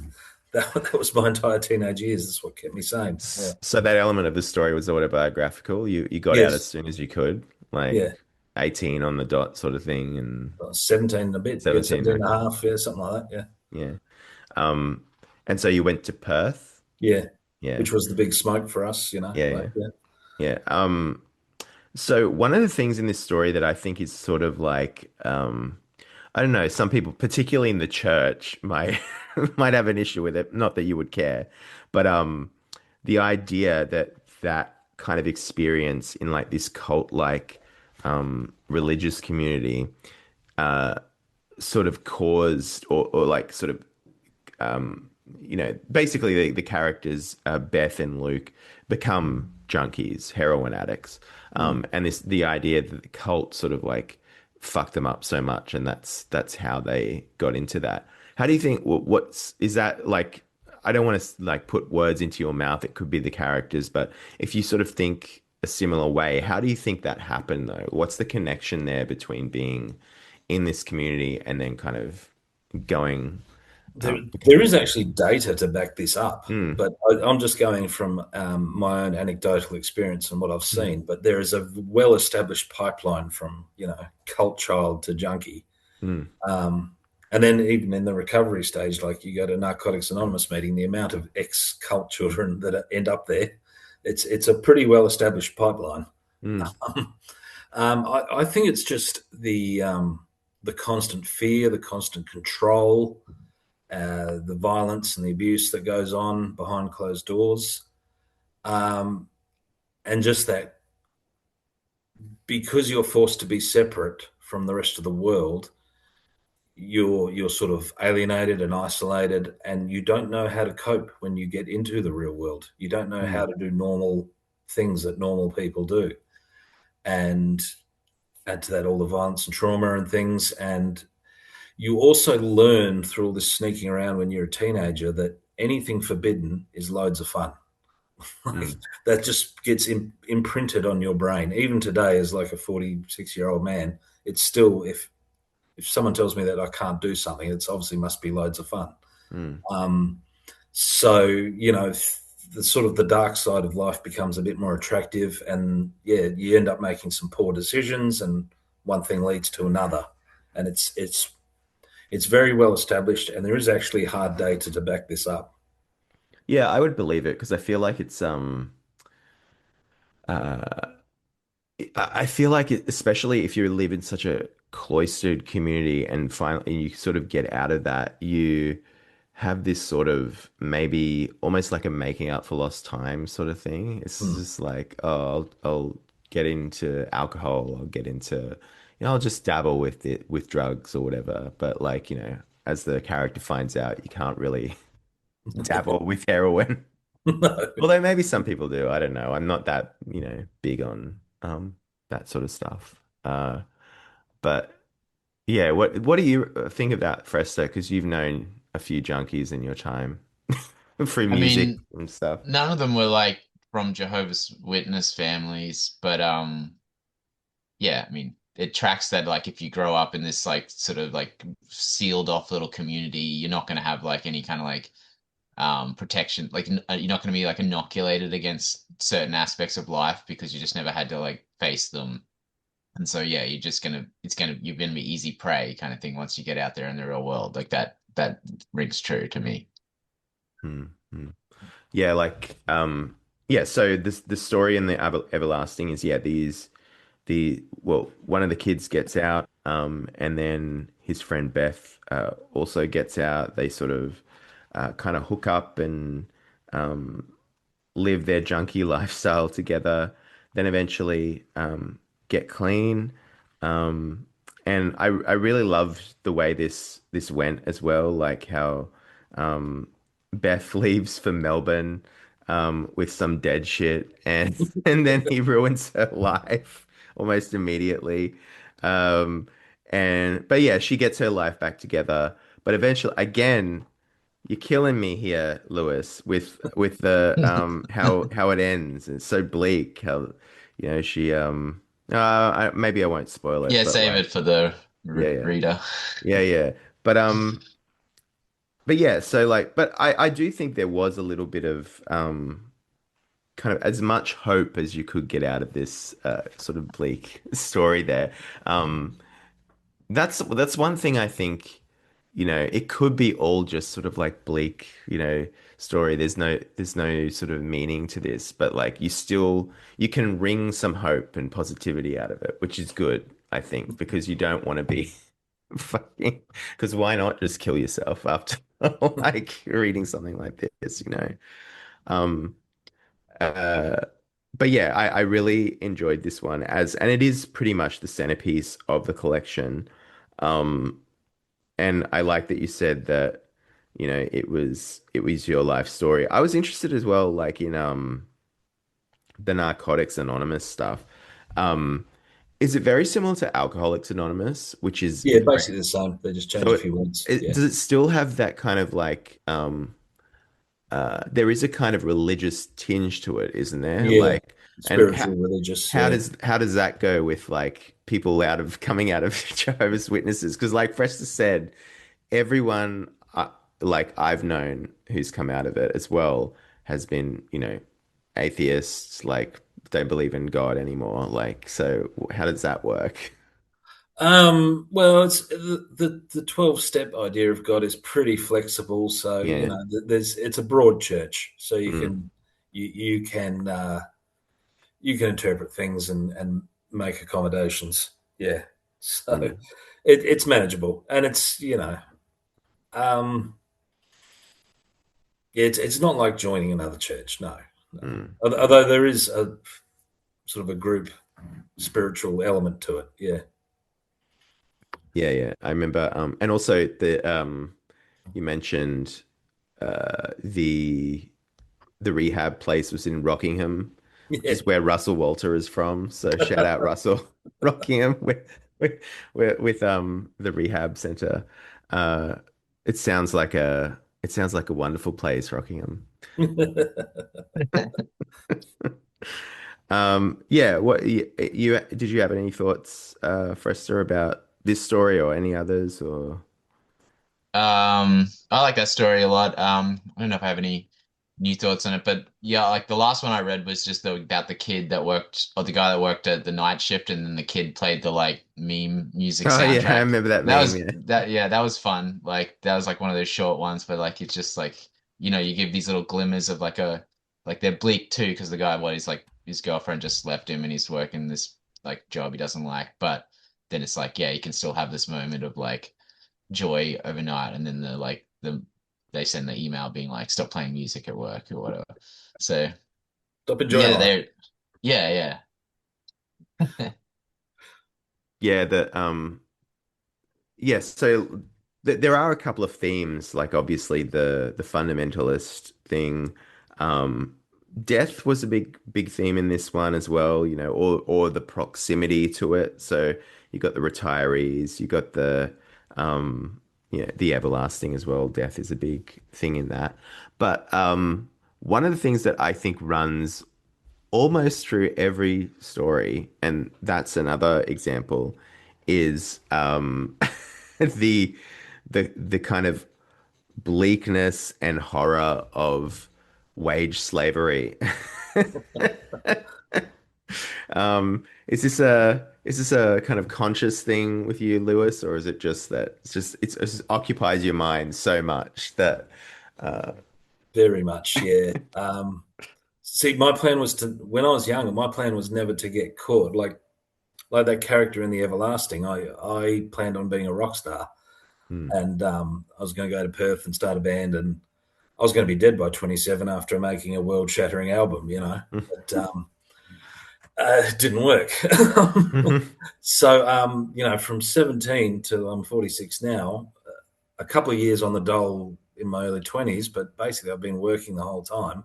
that was my entire teenage years. That's what kept me sane. Yeah. So that element of the story was autobiographical. You got out as Yes. soon as you could, like Yeah. 18 on the dot sort of thing, and I was 17 and a bit. Yeah. 17, 17 and a okay. half. Yeah. Something like that. Yeah. Yeah. Um, and so you went to Perth. Yeah. Yeah. Which was the big smoke for us, Yeah, like, yeah. yeah. Yeah. So one of the things in this story that I think is sort of like, I don't know, some people, particularly in the church, might might have an issue with it. Not that you would care, but the idea that that kind of experience in like this cult-like religious community sort of caused or like sort of basically the characters, Beth and Luke, become junkies, heroin addicts. Mm. And the idea that the cult sort of like fucked them up so much, and that's how they got into that. How do you think? What's is that like? I don't want to like put words into your mouth. It could be the characters, but if you sort of think a similar way, how do you think that happened though? What's the connection there between being in this community and then kind of going There is actually data to back this up, Mm, but I'm just going from my own anecdotal experience and what I've mm, seen. But there is a well-established pipeline from cult child to junkie, mm, um, and then even in the recovery stage, like you go to Narcotics Anonymous meeting, the amount of ex-cult children that end up there, it's a pretty well-established pipeline. mm, I think it's just the constant fear, the constant control, the violence and the abuse that goes on behind closed doors, um, and just that because you're forced to be separate from the rest of the world, you're sort of alienated and isolated, and you don't know how to cope when you get into the real world. You don't know how mm. to do normal things that normal people do, and add to that all the violence and trauma and things. And you also learn through all this sneaking around when you're a teenager that anything forbidden is loads of fun. Like, Mm. that just gets imprinted on your brain. Even today, as like a 46-year-old man, it's still, if someone tells me that I can't do something, it's obviously must be loads of fun. Mm. Um, so the sort of the dark side of life becomes a bit more attractive, and yeah, you end up making some poor decisions, and one thing leads to another, and it's very well established, and there is actually hard data to back this up. Yeah, I would believe it because I feel like it's uh I feel like especially if you live in such a cloistered community and finally you sort of get out of that, you have this sort of maybe almost like a making up for lost time sort of thing. It's Hmm. just like, oh, I'll get into alcohol, I'll get into, I'll just dabble with it with drugs or whatever. But like, as the character finds out, you can't really dabble with heroin. No. Although maybe some people do. I don't know. I'm not that, big on that sort of stuff. But yeah, what do you think about Fresta? Because you've known a few junkies in your time through I music mean, and stuff. none of them were like from Jehovah's Witness families, but yeah, I mean, it tracks that like if you grow up in this like sort of like sealed off little community, you're not going to have like any kind of like protection. Like you're not going to be like inoculated against certain aspects of life because you just never had to like face them. And so yeah, you're gonna be easy prey kind of thing once you get out there in the real world. Like that rings true to me. Hmm. Hmm. Yeah, like yeah, so this the story in the Everlasting is yeah, one of the kids gets out, and then his friend Beth also gets out. They sort of kind of hook up and um live their junkie lifestyle together, then eventually get clean. Um, and I really loved the way this went as well, like how um, Beth leaves for Melbourne with some dead shit, and and then he ruins her life almost immediately. Um, and but yeah, she gets her life back together, but eventually again. You're killing me here, Lewis, with the how it ends. It's so bleak how she maybe I won't spoil it, Yeah, but save like it for the yeah, yeah. reader. Yeah, yeah. But yeah, so like but I do think there was a little bit of kind of as much hope as you could get out of this sort of bleak story there. Um that's one thing I think, it could be all just sort of like bleak, story. There's no sort of meaning to this, but like you can wring some hope and positivity out of it, which is good, I think, because you don't want to be fucking, because why not just kill yourself after like reading something like this? Um, uh, but yeah, I really enjoyed this one and it is pretty much the centerpiece of the collection. Um, and I like that you said that, it was your life story. I was interested as well, like in the Narcotics Anonymous stuff. Um, is it very similar to Alcoholics Anonymous, which is Yeah, basically the same. They just change so a few words. Yeah. does it still have that kind of like there is a kind of religious tinge to it, isn't there? Yeah. Like, and Spiritual, religious. how Yeah. does that go with like people out of coming out of Jehovah's Witnesses? Because like Fresta said, everyone like I've known who's come out of it as well has been, atheists, like don't believe in God anymore. Like, so how does that work? Well, it's the 12 step idea of God is pretty flexible. So, Yeah. it's a broad church. So Mm, you, you can, you can interpret things and make accommodations. Yeah. So mm, it's manageable, and um, yeah, it's not like joining another church. No, no. mm, mm. Although there is a sort of a group spiritual element to it. Yeah. Yeah, yeah. I remember and also the you mentioned the rehab place was in Rockingham, which Yeah. is where Russell Walter is from. So shout out Russell, Rockingham with the rehab center. Uh, it sounds like a wonderful place, Rockingham. Yeah. What you did you have any thoughts, Frester, about this story or any others or? I like that story a lot. I don't know if I have any new thoughts on it, but yeah, like the last one I read was just about the kid that worked, or the guy that worked at the night shift, and then the kid played the like meme music Oh yeah, I soundtrack. remember that That meme. was Yeah. yeah, that was fun. Like that was like one of those short ones, but like it's just like you give these little glimmers of like they're bleak too, because the guy, what, he's like his girlfriend just left him and he's working this like job he doesn't like, but then it's like, yeah, you can still have this moment of like joy overnight, and then they send the email being like, stop playing music at work or whatever. So Stop enjoying yeah, life. yeah, yeah. Yeah, yes, so there are a couple of themes, like obviously the fundamentalist thing. Um, Death was a big theme in this one as well, or the proximity to it. So you got the retirees, you got the everlasting as well. Death is a big thing in that. But one of the things that I think runs almost through every story, and that's another example, is the the kind of bleakness and horror of wage slavery. Is this a kind of conscious thing with you, Lewis, or is it just that it just occupies your mind so much that uh, Very much, yeah. See, my plan was to, when I was younger, my plan was never to get caught. Like that character in the Everlasting, I planned on being a rock star, hmm, and I was going to go to Perth and start a band, and I was going to be dead by 27 after making a world-shattering album. But it didn't work. So, from 17 to I'm 46 now, a couple of years on the dole in my early 20s, but basically I've been working the whole time.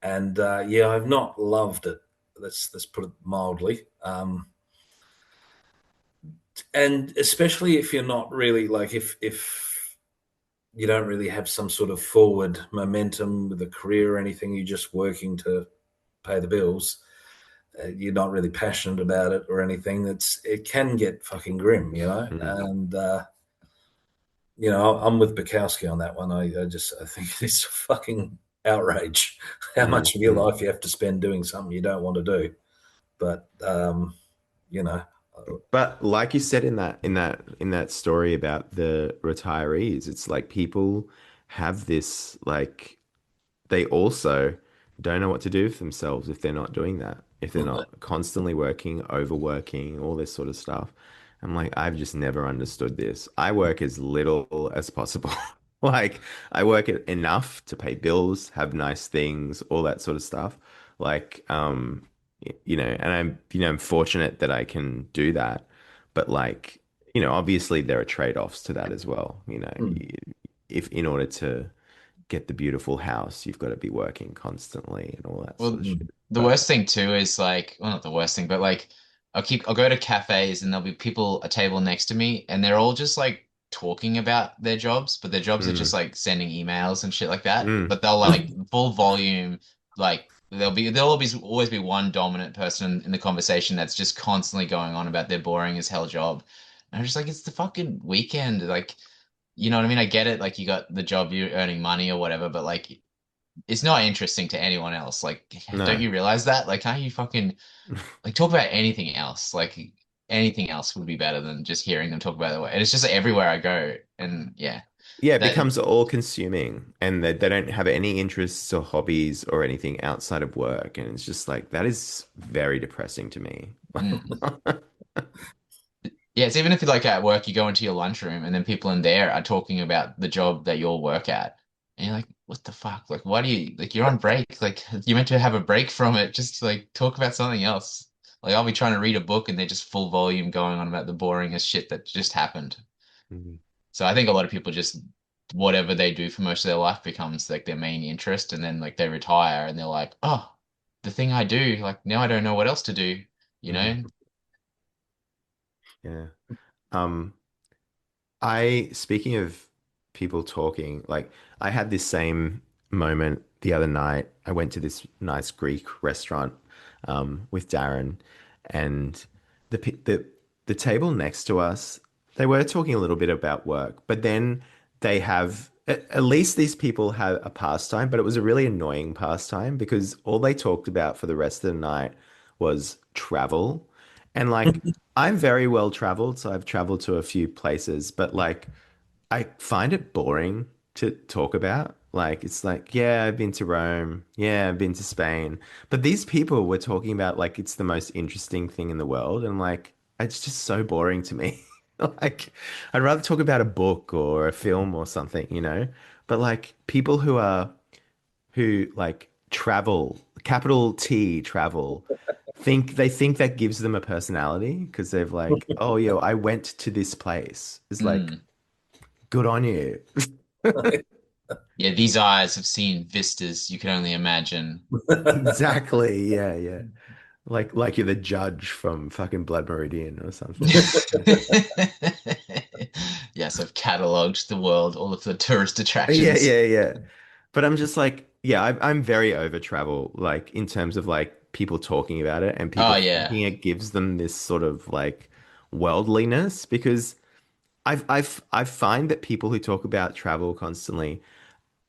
And yeah, I've not loved it. Let's put it mildly. And especially if you're not really like if you don't really have some sort of forward momentum with a career or anything, you're just working to pay the bills. You're not really passionate about it or anything. It can get fucking grim. hmm, And I'm with Bukowski on that one. I think it's a fucking outrage how hmm, much of your hmm. life you have to spend doing something you don't want to do. But you know, But like you said in that story about the retirees, it's like people have this like they also don't know what to do with themselves if they're not doing that, if they're not constantly working, overworking, all this sort of stuff. I'm like, I've just never understood this. I work as little as possible. Like, I work enough to pay bills, have nice things, all that sort of stuff. Like, and I'm fortunate that I can do that. But like, obviously there are trade-offs to that as well. If in order to get the beautiful house, you've got to be working constantly and all that Well, sort of shit. the But worst thing too is like, well, not the worst thing, but like I'll go to cafes and there'll be people a table next to me and they're all just like talking about their jobs, but their jobs are just Mm, like sending emails and shit like that. mm, But they'll like full volume, like there'll always be one dominant person in the conversation that's just constantly going on about their boring as hell job. And I'm just like, it's the fucking weekend. Like, you know what I mean? I get it, like you got the job, you're earning money or whatever, but like it's not interesting to anyone else. Like, don't no. you realize that? Like, can't you fucking like talk about anything else? Like anything else would be better than just hearing them talk about it. And it's just like, everywhere I go. And yeah, Yeah, it that becomes all consuming and they don't have any interests or hobbies or anything outside of work. And it's just like, that is very depressing to me. mm. Yeah, it's even if you like at work, you go into your lunchroom and then people in there are talking about the job that you'll work at. And you're like, what the fuck? Like, why do you like you're on break? Like you're meant to have a break from it, just to, like talk about something else. Like I'll be trying to read a book and they're just full volume going on about the boringest shit that just happened. Mhm. So I think a lot of people just whatever they do for most of their life becomes like their main interest, and then like they retire and they're like, oh, the thing I do, like now I don't know what else to do, you Mhm. know? Yeah. Um, speaking of people talking, like I had this same moment the other night. I went to this nice Greek restaurant with Darren, and the pe- the the table next to us, they were talking a little bit about work, but then they have at least these people had a pastime, but it was a really annoying pastime because all they talked about for the rest of the night was travel. And like I'm very well traveled, so I've traveled to a few places, but like I find it boring to talk about. Like it's like, yeah, I've been to Rome. Yeah, I've been to Spain. But these people were talking about like it's the most interesting thing in the world, and like it's just so boring to me. Like I'd rather talk about a book or a film or something, you know? But like people who like travel, capital T travel, think that gives them a personality because they've like, oh yo, I went to this place. It's like, Mm. good on you. Yeah, these eyes have seen vistas you can only imagine. Exactly. Yeah, yeah. Like you're the judge from fucking Blood Meridian or something. Yes, I've cataloged the world, all of the tourist Yeah, attractions. yeah, yeah. But I'm just like, yeah, I'm very over travel, like in terms of like people talking about it and people Oh yeah. thinking it gives them this sort of like worldliness because I find that people who talk about travel constantly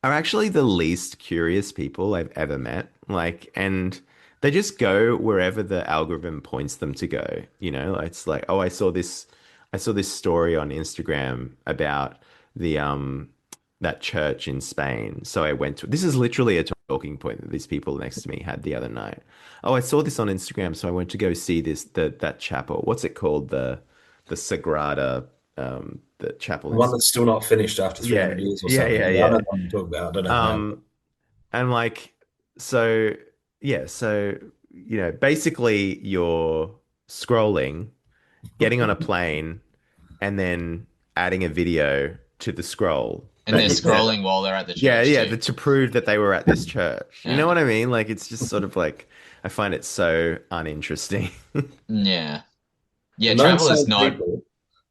are actually the least curious people I've ever met. Like, and they just go wherever the algorithm points them to go. You know, it's like, oh, I saw this story on Instagram about the that church in Spain. So I went to, this is literally a talking point that these people next to me had the other night. Oh, I saw this on Instagram, so I went to go see that chapel. What's it called? The Sagrada, the chapel The in one that's still not finished after yeah, 300 years or yeah, something. yeah, Yeah, I know yeah. what you're talking about. I don't know the name. Um, and like, so yeah, so basically you're scrolling, getting on a plane, and then adding a video to the scroll And that they're that scrolling while they're at the yeah, church yeah, too. to prove that they were at this church. You know Yeah. what I mean? Like it's just sort of like I find it so uninteresting. Yeah. Yeah, And those travel is same not. people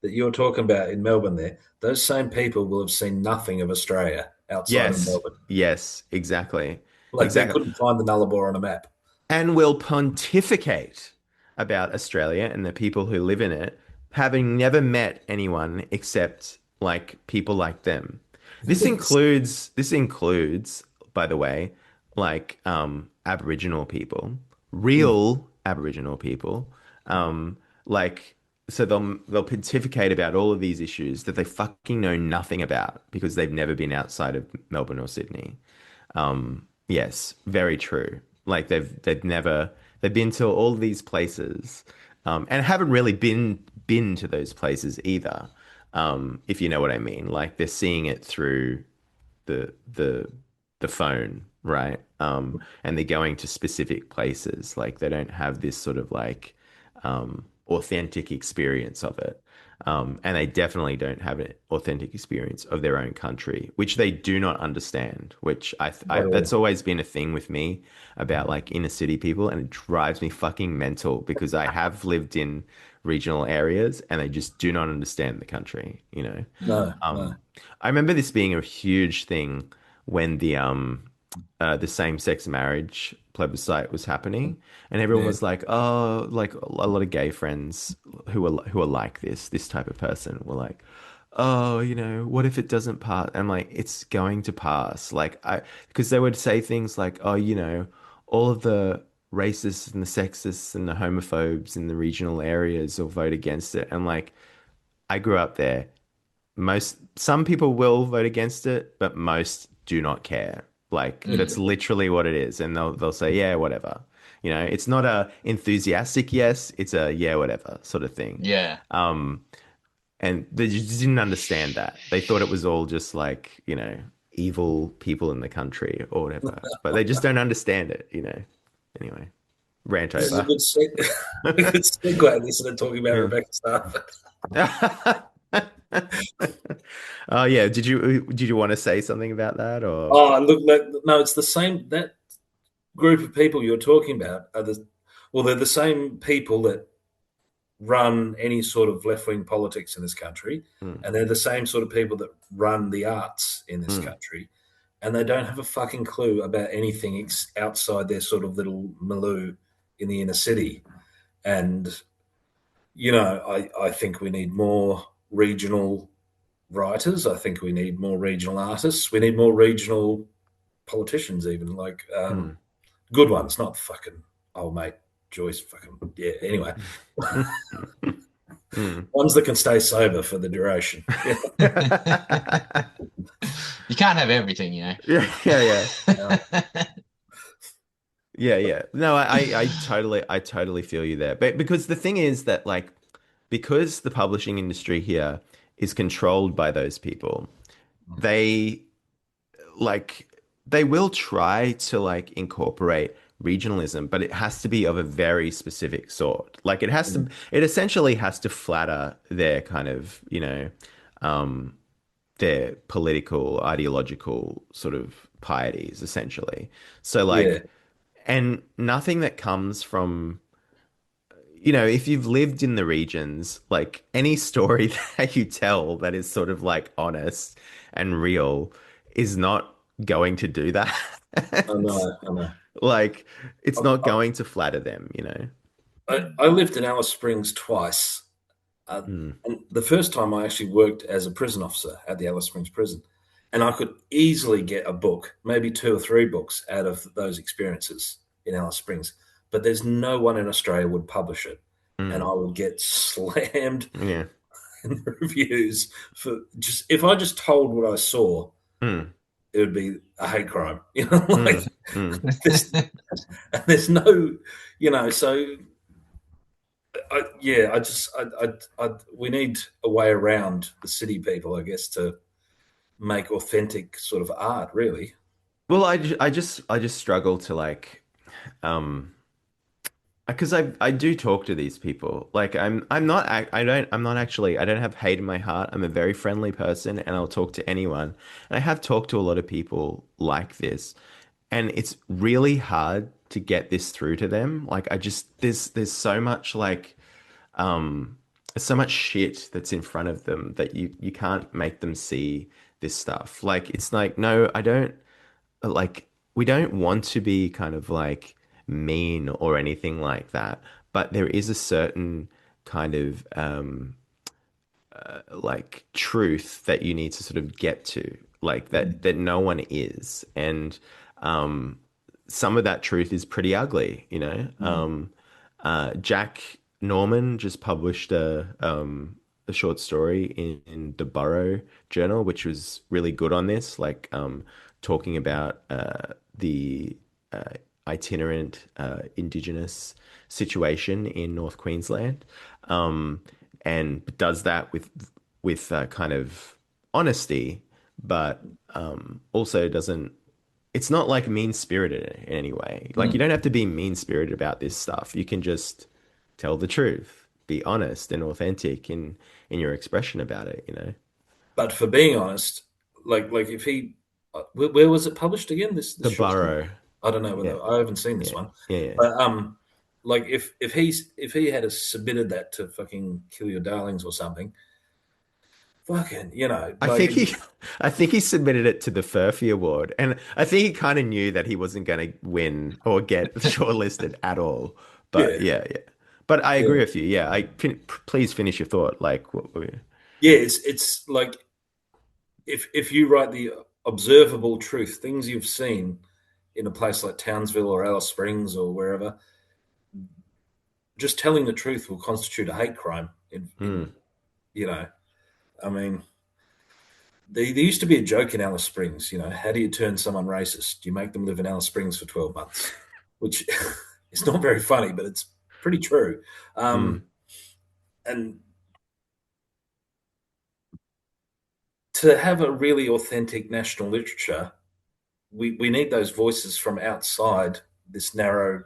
that you're talking about in Melbourne there, those same people will have seen nothing of Australia outside of Yes, Melbourne. yes, exactly. Like they Exactly. couldn't find the Nullarbor on a map. And will pontificate about Australia and the people who live in it, having never met anyone except like people like them. This includes, by the way, like Aboriginal people, Mm. real Aboriginal people. Um, like so they'll pontificate about all of these issues that they fucking know nothing about because they've never been outside of Melbourne or Sydney. Yes, very true. Like they've been to all these places, and haven't really been to those places either. If you know what I mean. Like they're seeing it through the the the phone, right? And they're going to specific places. Like they don't have this sort of like authentic experience of it. And they definitely don't have an authentic experience of their own country, which they do not understand. Which Not at that's all. always been a thing with me about like inner city people, and it drives me fucking mental because I have lived in regional areas and they just do not understand the country, you know. No, no. Um, I remember this being a huge thing when the same-sex marriage plebiscite was happening, and everyone Yeah. was like, "Oh, like a lot of gay friends who are like this type of person were like, oh, what if it doesn't pass?" I'm like, it's going to pass. Like because they would say things like, "Oh, all of the racists and the sexists and the homophobes in the regional areas will vote against it." And like, I grew up there. Some people will vote against it, but most do not care. Like that's Mm. literally what it is, and they'll say, yeah, whatever. It's not a enthusiastic yes, it's a yeah, whatever sort of thing. Yeah. And they just didn't understand that. They thought it was all just like, evil people in the country or whatever, but they just don't understand it. Anyway, rant This is a over. good a good segue instead of talking about Yeah. Rebecca Stafford. Oh yeah, did you want to say something about that or? Oh, and look, no, it's the same. That group of people you're talking about are they're the same people that run any sort of left wing politics in this country, Mm, and they're the same sort of people that run the arts in this mm, country, and they don't have a fucking clue about anything outside their sort of little milieu in the inner city. And I think we need more regional writers. I think we need more regional artists. We need more regional politicians, even like mm, good ones, not fucking old mate Joyce. Fucking yeah. Anyway, mm, mm. ones that can stay sober for the duration. Yeah. You can't have everything, you know. Yeah, yeah, yeah. Uh, Yeah, yeah. No, I totally feel you there. But because the thing is that like because the publishing industry here is controlled by those people, they like they will try to like incorporate regionalism, but it has to be of a very specific sort. Like it essentially has to flatter their kind of, their political, ideological sort of pieties, essentially. So yeah, like, and nothing that comes from, if you've lived in the regions, like any story that you tell that is sort of like honest and real is not going to do that. I know, I know. Like, it's not I, going to flatter them. I lived in Alice Springs twice. Mm, And the first time I actually worked as a prison officer at the Alice Springs prison, and I could easily get a book, maybe two or three books out of those experiences in Alice Springs. But there's no one in Australia would publish it, and mm, I would get slammed yeah. in the reviews for just if I just told what I saw, Mm, it would be a hate crime. Like mm, mm. there's, there's no, so yeah, we need a way around the city people, I guess, to make authentic sort of art, really. Well, I just struggle to like, um, because I do talk to these people. Like I'm not I don't I'm not actually I don't have hate in my heart. I'm a very friendly person and I'll talk to anyone. And I have talked to a lot of people like this, and it's really hard to get this through to them. Like I just there's so much like so much shit that's in front of them that you can't make them see this stuff. Like it's like no, I don't like we don't want to be kind of like mean or anything like that, but there is a certain kind of like truth that you need to sort of get to, like that no one is, and um, some of that truth is pretty ugly. Mm. Jack Norman just published a short story in the Borough Journal, which was really good on this, like talking about the itinerant Indigenous situation in North Queensland, um, and does that with kind of honesty, but also doesn't. It's not like mean spirited in any way. Like you Mm. don't have to be mean spirited about this stuff. You can just tell the truth be honest and authentic in your expression about it, But for being honest, like if he, where was it published again? This The short story. Burrow. I don't know Yeah, whether I haven't seen this yeah, one, yeah, yeah. but like if he had submitted that to fucking Kill Your Darlings or something, fucking, I like think he, I think he submitted it to the Furphy Award, and I think he kind of knew that he wasn't going to win or get shortlisted at all. But yeah, yeah, yeah. But I agree yeah, with you. Yeah, please finish your thought. Like, yeah. It's like if you write the observable truth, things you've seen in a place like Townsville or Alice Springs or wherever, just telling the truth will constitute a hate crime. In mm, you know, I mean, there used to be a joke in Alice Springs. How do you turn someone racist? You make them live in Alice Springs for 12 months, which is not very funny, but it's pretty true. mm, And to have a really authentic national literature, we need those voices from outside this narrow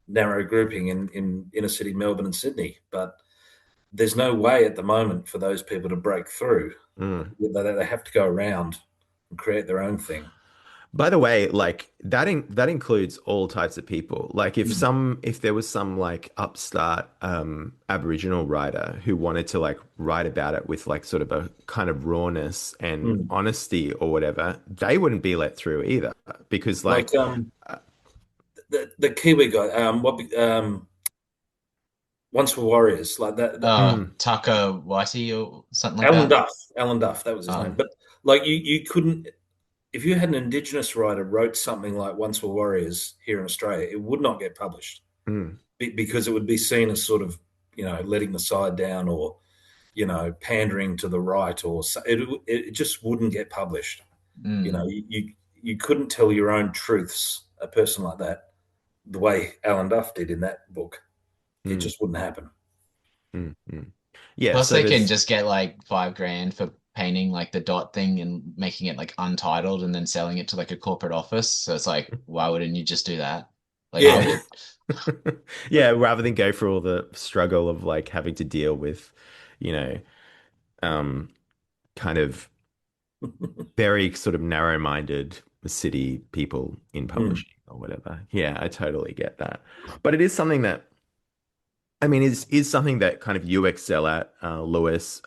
grouping in inner city Melbourne and Sydney. But there's no way at the moment for those people to break through. mm. They have to go around and create their own thing. By the way, like that includes all types of people. Like Mm, if there was some like upstart Aboriginal writer who wanted to like write about it with like sort of a kind of rawness and mm. honesty or whatever, they wouldn't be let through either because like Like the Kiwi guy, Once Were Warriors, like that. mm, Tucker Whitey or something like Alan that. Duff, Alan Duff, that was his name. Um, But like you couldn't, if you had an Indigenous writer wrote something like Once Were Warriors here in Australia, it would not get published mm, because it would be seen as sort of letting the side down or pandering to the right, or it just wouldn't get published. mm. You couldn't tell your own truths, a person like that, the way Alan Duff did in that book. It mm, just wouldn't happen. mm, mm. Yeah, Plus, so they can there's just get like 5 grand for painting like the dot thing and making it like untitled and then selling it to like a corporate office. So it's like, why wouldn't you just do that? Like, Yeah, you, yeah, rather than go through all the struggle of like having to deal with, you know, um kind of very sort of narrow-minded city people in mm, publishing or whatever. Yeah, I totally get that. But it is something that I mean is something that kind of you excel at, Lewis.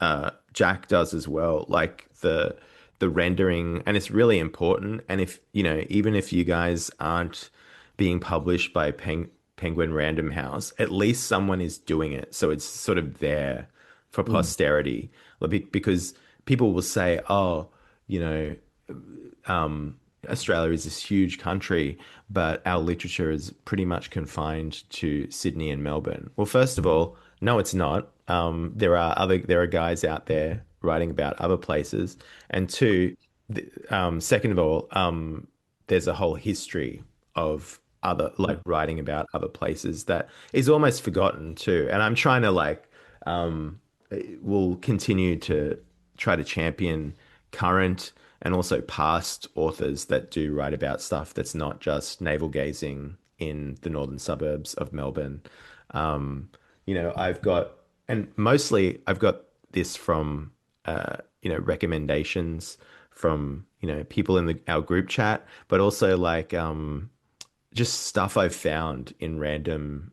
Jack does as well, like the rendering, and it's really important. And if even if you guys aren't being published by Penguin Random House, at least someone is doing it, so it's sort of there for mm, posterity. Because people will say, "Oh, you know, Australia is this huge country, but our literature is pretty much confined to Sydney and Melbourne." Well, first of all, no, it's not. There are guys out there writing about other places, and two, second of all, there's a whole history of other mm, like writing about other places that is almost forgotten too. And I'm trying to like will continue to try to champion current and also past authors that do write about stuff that's not just navel gazing in the northern suburbs of Melbourne. I've got, and mostly I've got this from, recommendations from, people in our group chat, but also like, just stuff I've found in random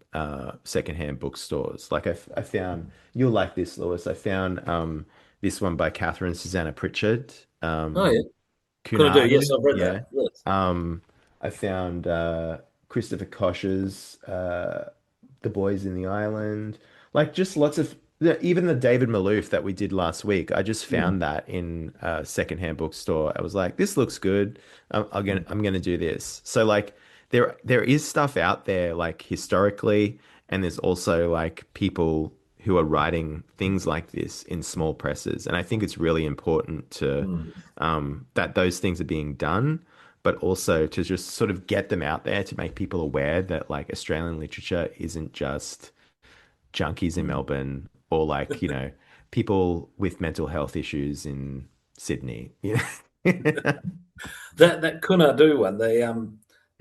secondhand bookstores. Like I found you'll like this, Lewis. I found this one by Catherine Susanna Pritchard, oh yeah, couldn't do. Yes, Cunard. I've read that. Yeah. Yes. Um, I found Christopher Koch's The Boys in the Island. Like just lots of even the David Malouf that we did last week. I just Mm, found that in a secondhand bookstore. I was like, this looks good. mm, I'm gonna do this. So like there is stuff out there like historically, and there's also like people who are writing things like this in small presses. And I think it's really important to mm. that those things are being done, but also to just sort of get them out there to make people aware that like Australian literature isn't just junkies in Mm. Melbourne or like, people with mental health issues in Sydney. That Cunard one,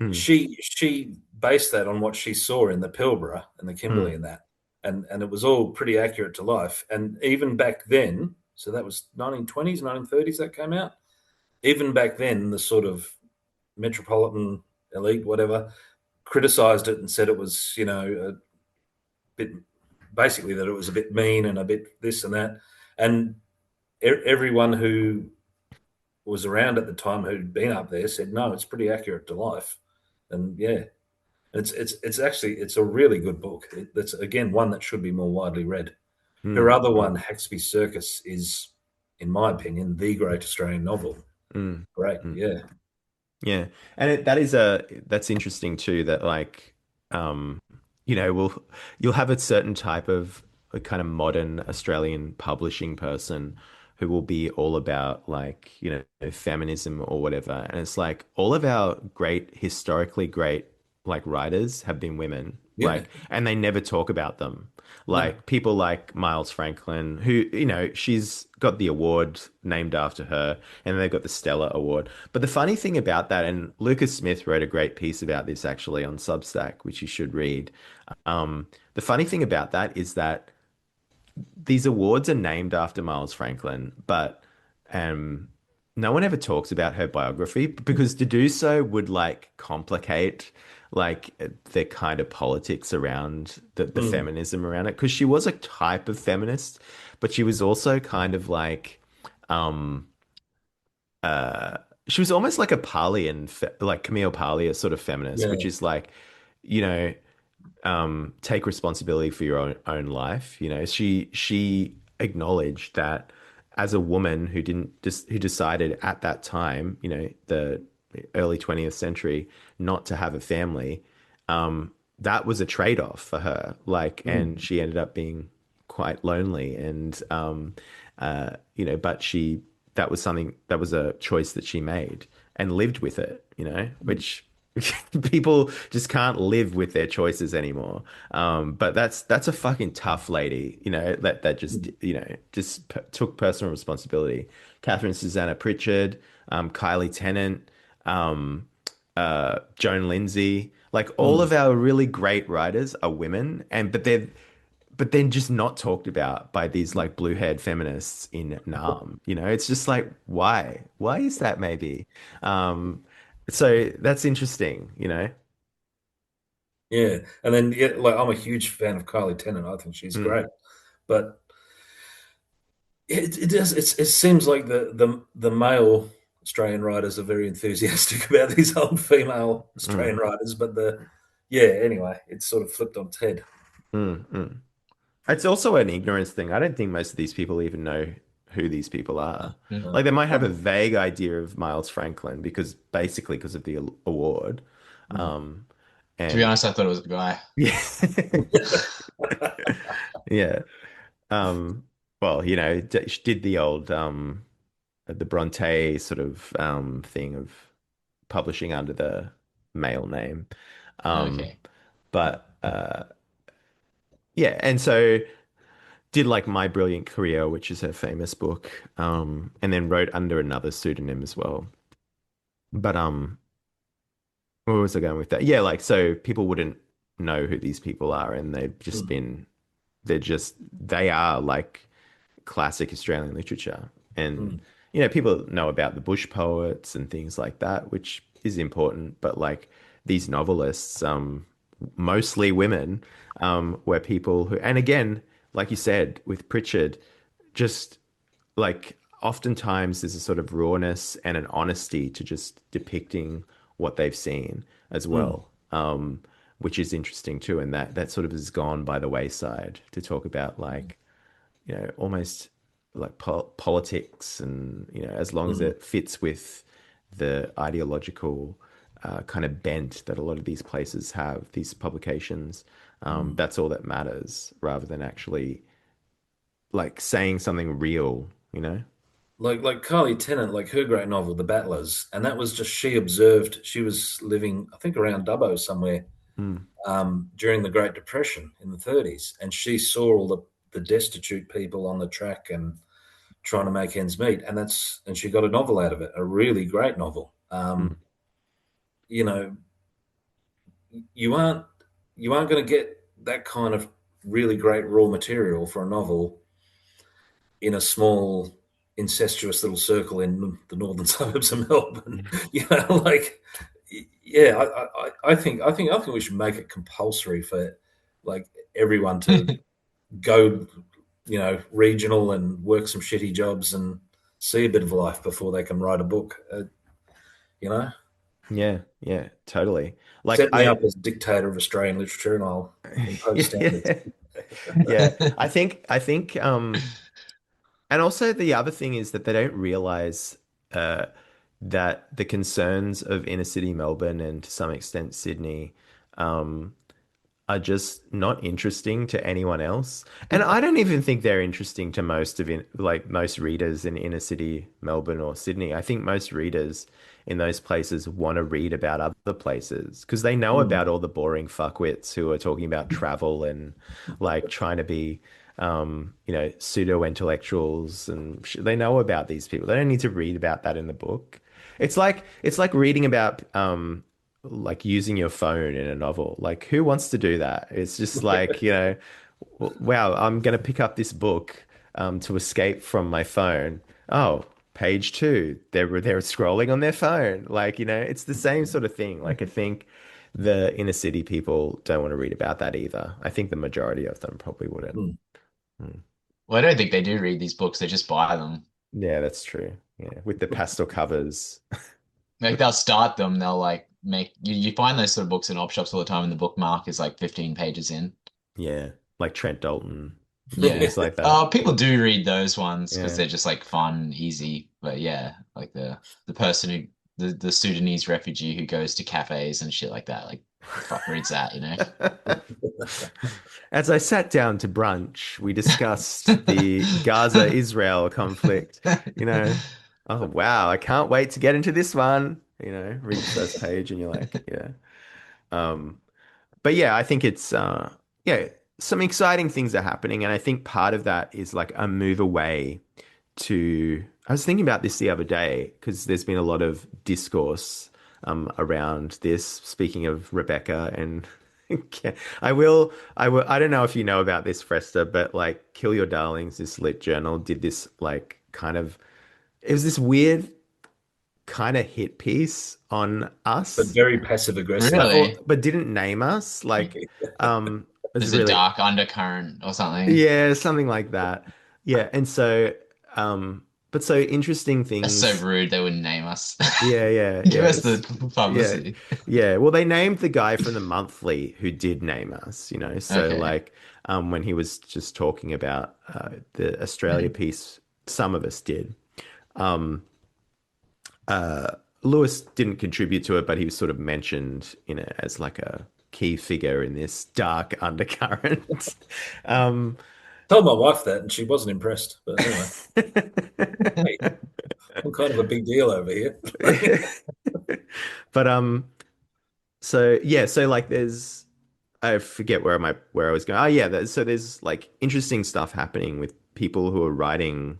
Mm, she based that on what she saw in the Pilbara and the mm, Kimberley and that. and it was all pretty accurate to life. And even back then, so that was 1920s, 1930s that came out. Even back then, the sort of metropolitan elite, whatever, criticized it and said it was, a bit, basically that it was a bit mean and a bit this and that. And everyone who was around at the time who'd been up there said, no, it's pretty accurate to life. And yeah, it's actually, it's a really good book. That's again one that should be more widely read. Her Mm, other one, Haxby Circus, is, in my opinion, the great Australian novel. mm, Great, mm. yeah. Yeah, and that's interesting too. That like, um, you'll have a certain type of a kind of modern Australian publishing person who will be all about like, feminism or whatever. And it's like all of our great, historically great like writers have been women, Yeah, like, and they never talk about them. no. Like people like Miles Franklin, who, she's got the award named after her, and they've got the Stella Award. But the funny thing about that, and Lucas Smith wrote a great piece about this actually on Substack, which you should read. The funny thing about that is that these awards are named after Miles Franklin, but um, no one ever talks about her biography because to do so would like complicate like the kind of politics around the Mm, feminism around it. Because she was a type of feminist, but she was also kind of like um uh she was almost like a Parlian like Camille Parlier sort of feminist, yeah. which is like, you know, take responsibility for your own life. She acknowledged that as a woman who didn't just who decided at that time, the early 20th century, not to have a family, that was a trade-off for her. Like, and Mm, she ended up being quite lonely, and but that was something that was a choice that she made and lived with it. mm, Which people just can't live with their choices anymore. But that's a fucking tough lady, that just mm, took personal responsibility. Catherine Susanna Pritchard, Kylie Tennant, um, Joan Lindsay, like all mm. of our really great writers are women, and but then just not talked about by these like blue-haired feminists in NAM. It's just like, why? Why is that maybe? Um, so that's interesting. Yeah, and then yeah, like I'm a huge fan of Kylie Tennant. I think she's Mm, great, but it does. It seems like the male Australian writers are very enthusiastic about these old female mm, Australian writers, but yeah. Anyway, it's sort of flipped on its head. mm. It's also an ignorance thing. I don't think most of these people even know who these people are. Mm. Like they might have a Um, vague idea of Miles Franklin because of the award. mm. Um, To be and honest, I thought it was a guy. yeah. Yeah. Um, well, she did the old the Bronte sort of thing of publishing under the male name. Um, Okay. but yeah, and so did like My Brilliant Career, which is her famous book, and then wrote under another pseudonym as well. But where was I going with that? Yeah, like so people wouldn't know who these people are, and Mm, they are like classic Australian literature. And, mm, people know about the bush poets and things like that, which is important. But like these novelists, mostly women, were people who, and again, like you said, with Pritchard, just like oftentimes there's a sort of rawness and an honesty to just depicting what they've seen as mm, well. Which is interesting too, and that sort of has gone by the wayside to talk about like almost like politics and, as long as mm, it fits with the ideological kind of bent that a lot of these places have, these publications, mm. that's all that matters rather than actually like saying something real. Like Kylie Tennant, like her great novel, The Battlers, and that was just she observed. She was living, I think, around Dubbo somewhere Mm, during the Great Depression in the 30s, and she saw all the destitute people on the track and trying to make ends meet, and she got a novel out of it, a really great novel. mm, You know, you aren't you aren't going to get that kind of really great raw material for a novel in a small incestuous little circle in the northern suburbs of Melbourne. Like, yeah, I think we should make it compulsory for like everyone to go, regional and work some shitty jobs and see a bit of life before they can write a book. You know, Yeah, yeah, totally. Like set me up as dictator of Australian literature, and I'll impose standards. yeah, yeah. I think and also the other thing is that they don't realize uh that the concerns of inner city Melbourne and to some extent Sydney um are just not interesting to anyone else. And I don't even think they're interesting to most readers in inner city Melbourne or Sydney. I think most readers in those places want to read about other places because they know Mm. about all the boring fuckwits who are talking about travel and like trying to be pseudo intellectuals and they know about these people. They don't need to read about that in the book. It's like reading about like using your phone in a novel. Like, who wants to do that? It's just like, wow, I'm going to pick up this book to escape from my phone. Oh, page two, they're scrolling on their phone. Like, it's the same sort of thing. Like, I think the inner city people don't want to read about that either. I think the majority of them probably wouldn't. Mm. Hmm. Well, I don't think they do read these books. They just buy them. Yeah, that's true. Yeah, with the pastel covers. Like they'll start them. They'll like make you find those sort of books in op shops all the time, and the bookmark is like 15 pages in. Yeah, like Trent Dalton, Yeah. things like that. People do read those ones because Yeah. they're just like fun, easy. But yeah, like the person who the Sudanese refugee who goes to cafes and shit like that, like fuck reads that, you know? As I sat down to brunch, we discussed the Gaza-Israel conflict. You know, oh wow, I can't wait to get into this one. Read the first page and you're like, yeah. Um, but yeah, I think it's yeah, some exciting things are happening, and I think part of that is like a move away to. I was thinking about this the other day because there's been a lot of discourse around this. Speaking of Rebecca and I don't know if you know about this, Fresta, but like Kill Your Darlings, this lit journal did this like kind of it was this weird kind of hit piece on But us, very passive aggressive. Really? but didn't name us. Like, it was There's a really, dark undercurrent or something. yeah, something like that. Yeah, and so, but so interesting That's so things. rude. They wouldn't name us. Yeah, yeah, Give yeah, us the yeah, publicity. yeah. Well, they named the guy from the monthly who did name us. So Okay. like, when he was just talking about the Australia piece, some of us did. Um, Lewis didn't contribute to it, but he was sort of mentioned in it as like a key figure in this dark undercurrent. um, Told my wife that, and she wasn't impressed. But anyway, hey, I'm kind of a big deal over here. but so yeah, so like there's I forget where I was going. Oh yeah, so there's like interesting stuff happening with people who are writing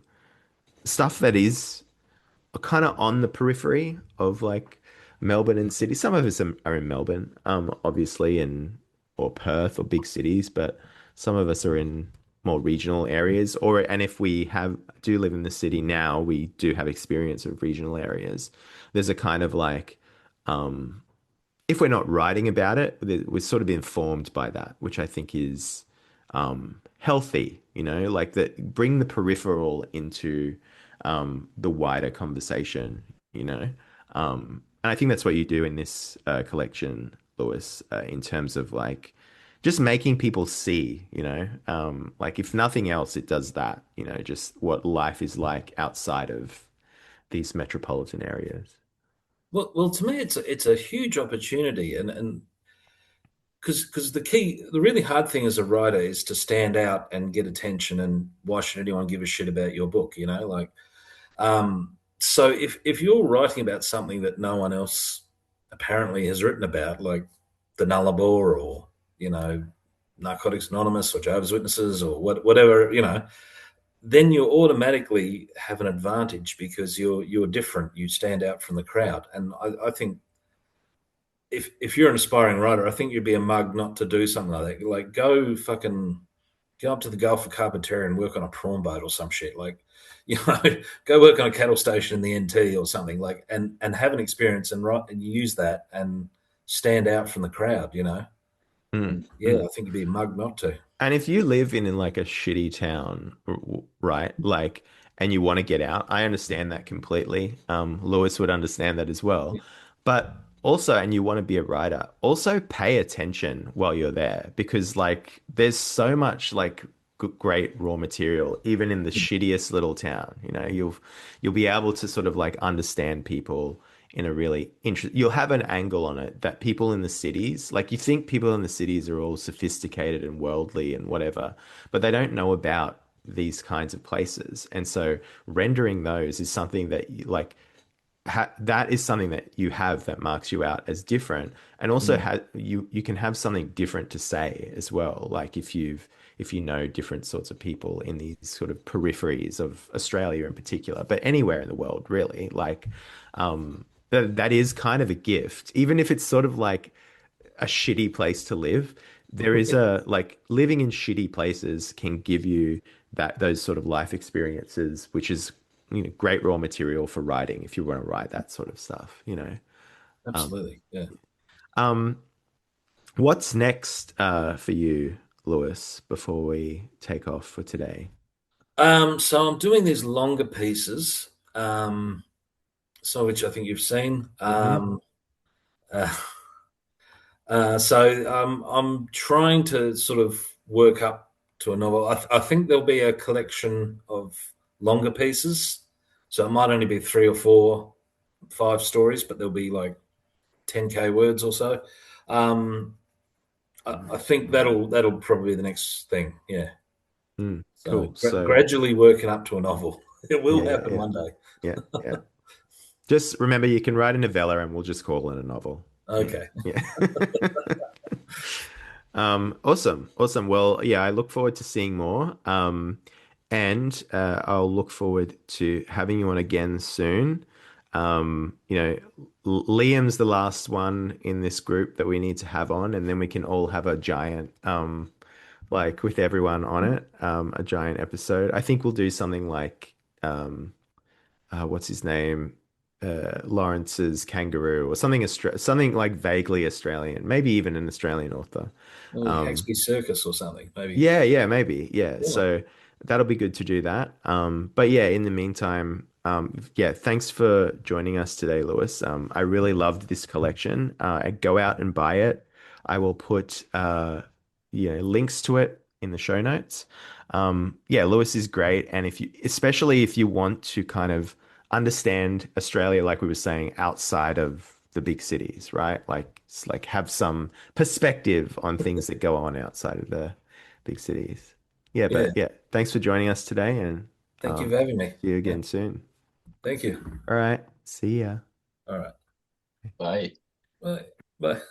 stuff that is kind of on the periphery of like Melbourne and city. Some of us are in Melbourne, obviously, or Perth or big cities, but some of us are in more regional areas. And if we do live in the city now, we do have experience of regional areas. There's a kind of like, if we're not writing about it, we're sort of informed by that, which I think is healthy, like that bring the peripheral into the wider conversation, you know. And I think that's what you do in this collection, Lewis, in terms of like just making people see, like if nothing else, it does that, just what life is like outside of these metropolitan areas. Well, to me, it's a huge opportunity, and because the really hard thing as a writer is to stand out and get attention. And why should anyone give a shit about your book? Like, so if you're writing about something that no one else apparently has written about, like the Nullarbor or Narcotics Anonymous or Jehovah's Witnesses or whatever, then you automatically have an advantage because you're different. You stand out from the crowd, and I think if you're an aspiring writer, I think you'd be a mug not to do something like that. Like, go fucking go up to the Gulf of Carpentaria and work on a prawn boat or some shit. Like, you know, go work on a cattle station in the NT or something like, and have an experience and use that and stand out from the crowd. You know, Mm, and yeah, mm. I think you'd be a mug not to. And if you live in like a shitty town, right? Like, and you want to get out, I understand that completely. Lewis would understand that as well. But also, and you want to be a writer, also pay attention while you're there because like there's so much like great raw material, even in the shittiest little town. You know, you'll be able to sort of like understand people in a really interesting, you'll have an angle on it that people in the cities, like you think people in the cities are all sophisticated and worldly and whatever, but they don't know about these kinds of places. And so rendering those is something that you like that is something that you have that marks you out as different, and also Mm. you can have something different to say as well, like if you know different sorts of people in these sort of peripheries of Australia in particular, but anywhere in the world really, like that is kind of a gift, even if it's sort of like a shitty place to live. There is a like living in shitty places can give you that those sort of life experiences, which is great raw material for writing if you want to write that sort of stuff, you know. Um, Absolutely, yeah. um, what's next for you, Lewis, before we take off for today? So I'm doing these longer pieces, some of which I think you've seen. Hmm. Uh, I'm trying to sort of work up to a novel. I think there'll be a collection of longer pieces, so it might only be three or four, five stories, but there'll be like 10K words or so. Um, I think that'll probably be the next thing. Yeah. Mm, So cool. So gradually working up to a novel. It will yeah, yeah, happen yeah, one day. yeah, yeah. Just remember, you can write a novella, and we'll just call it a novel. Yeah, Okay. yeah. Awesome, awesome. Well, yeah, I look forward to seeing more. And I'll look forward to having you on again soon. You know, Liam's the last one in this group that we need to have on, and then we can all have a giant, like with everyone on it, a giant episode. I think we'll do something like, what's his name? Lawrence's Kangaroo or something, something like vaguely Australian, maybe even an Australian author. Well, Um, Haxby Circus or something, maybe. yeah, yeah, maybe. Yeah. Yeah. So that'll be good to do that. But yeah, in the meantime, yeah, thanks for joining us today, Lewis. I really loved this collection. Go out and buy it. I will put links to it in the show notes. Yeah, Lewis is great. And especially if you want to kind of understand Australia, like we were saying, outside of the big cities, right? Like, like have some perspective on things that go on outside of the big cities. Yeah, Yeah. but yeah, thanks for joining us today, and Thank you for having me. see you Yeah. again soon. Thank you. All right, see ya. All right. Bye. Bye. Bye.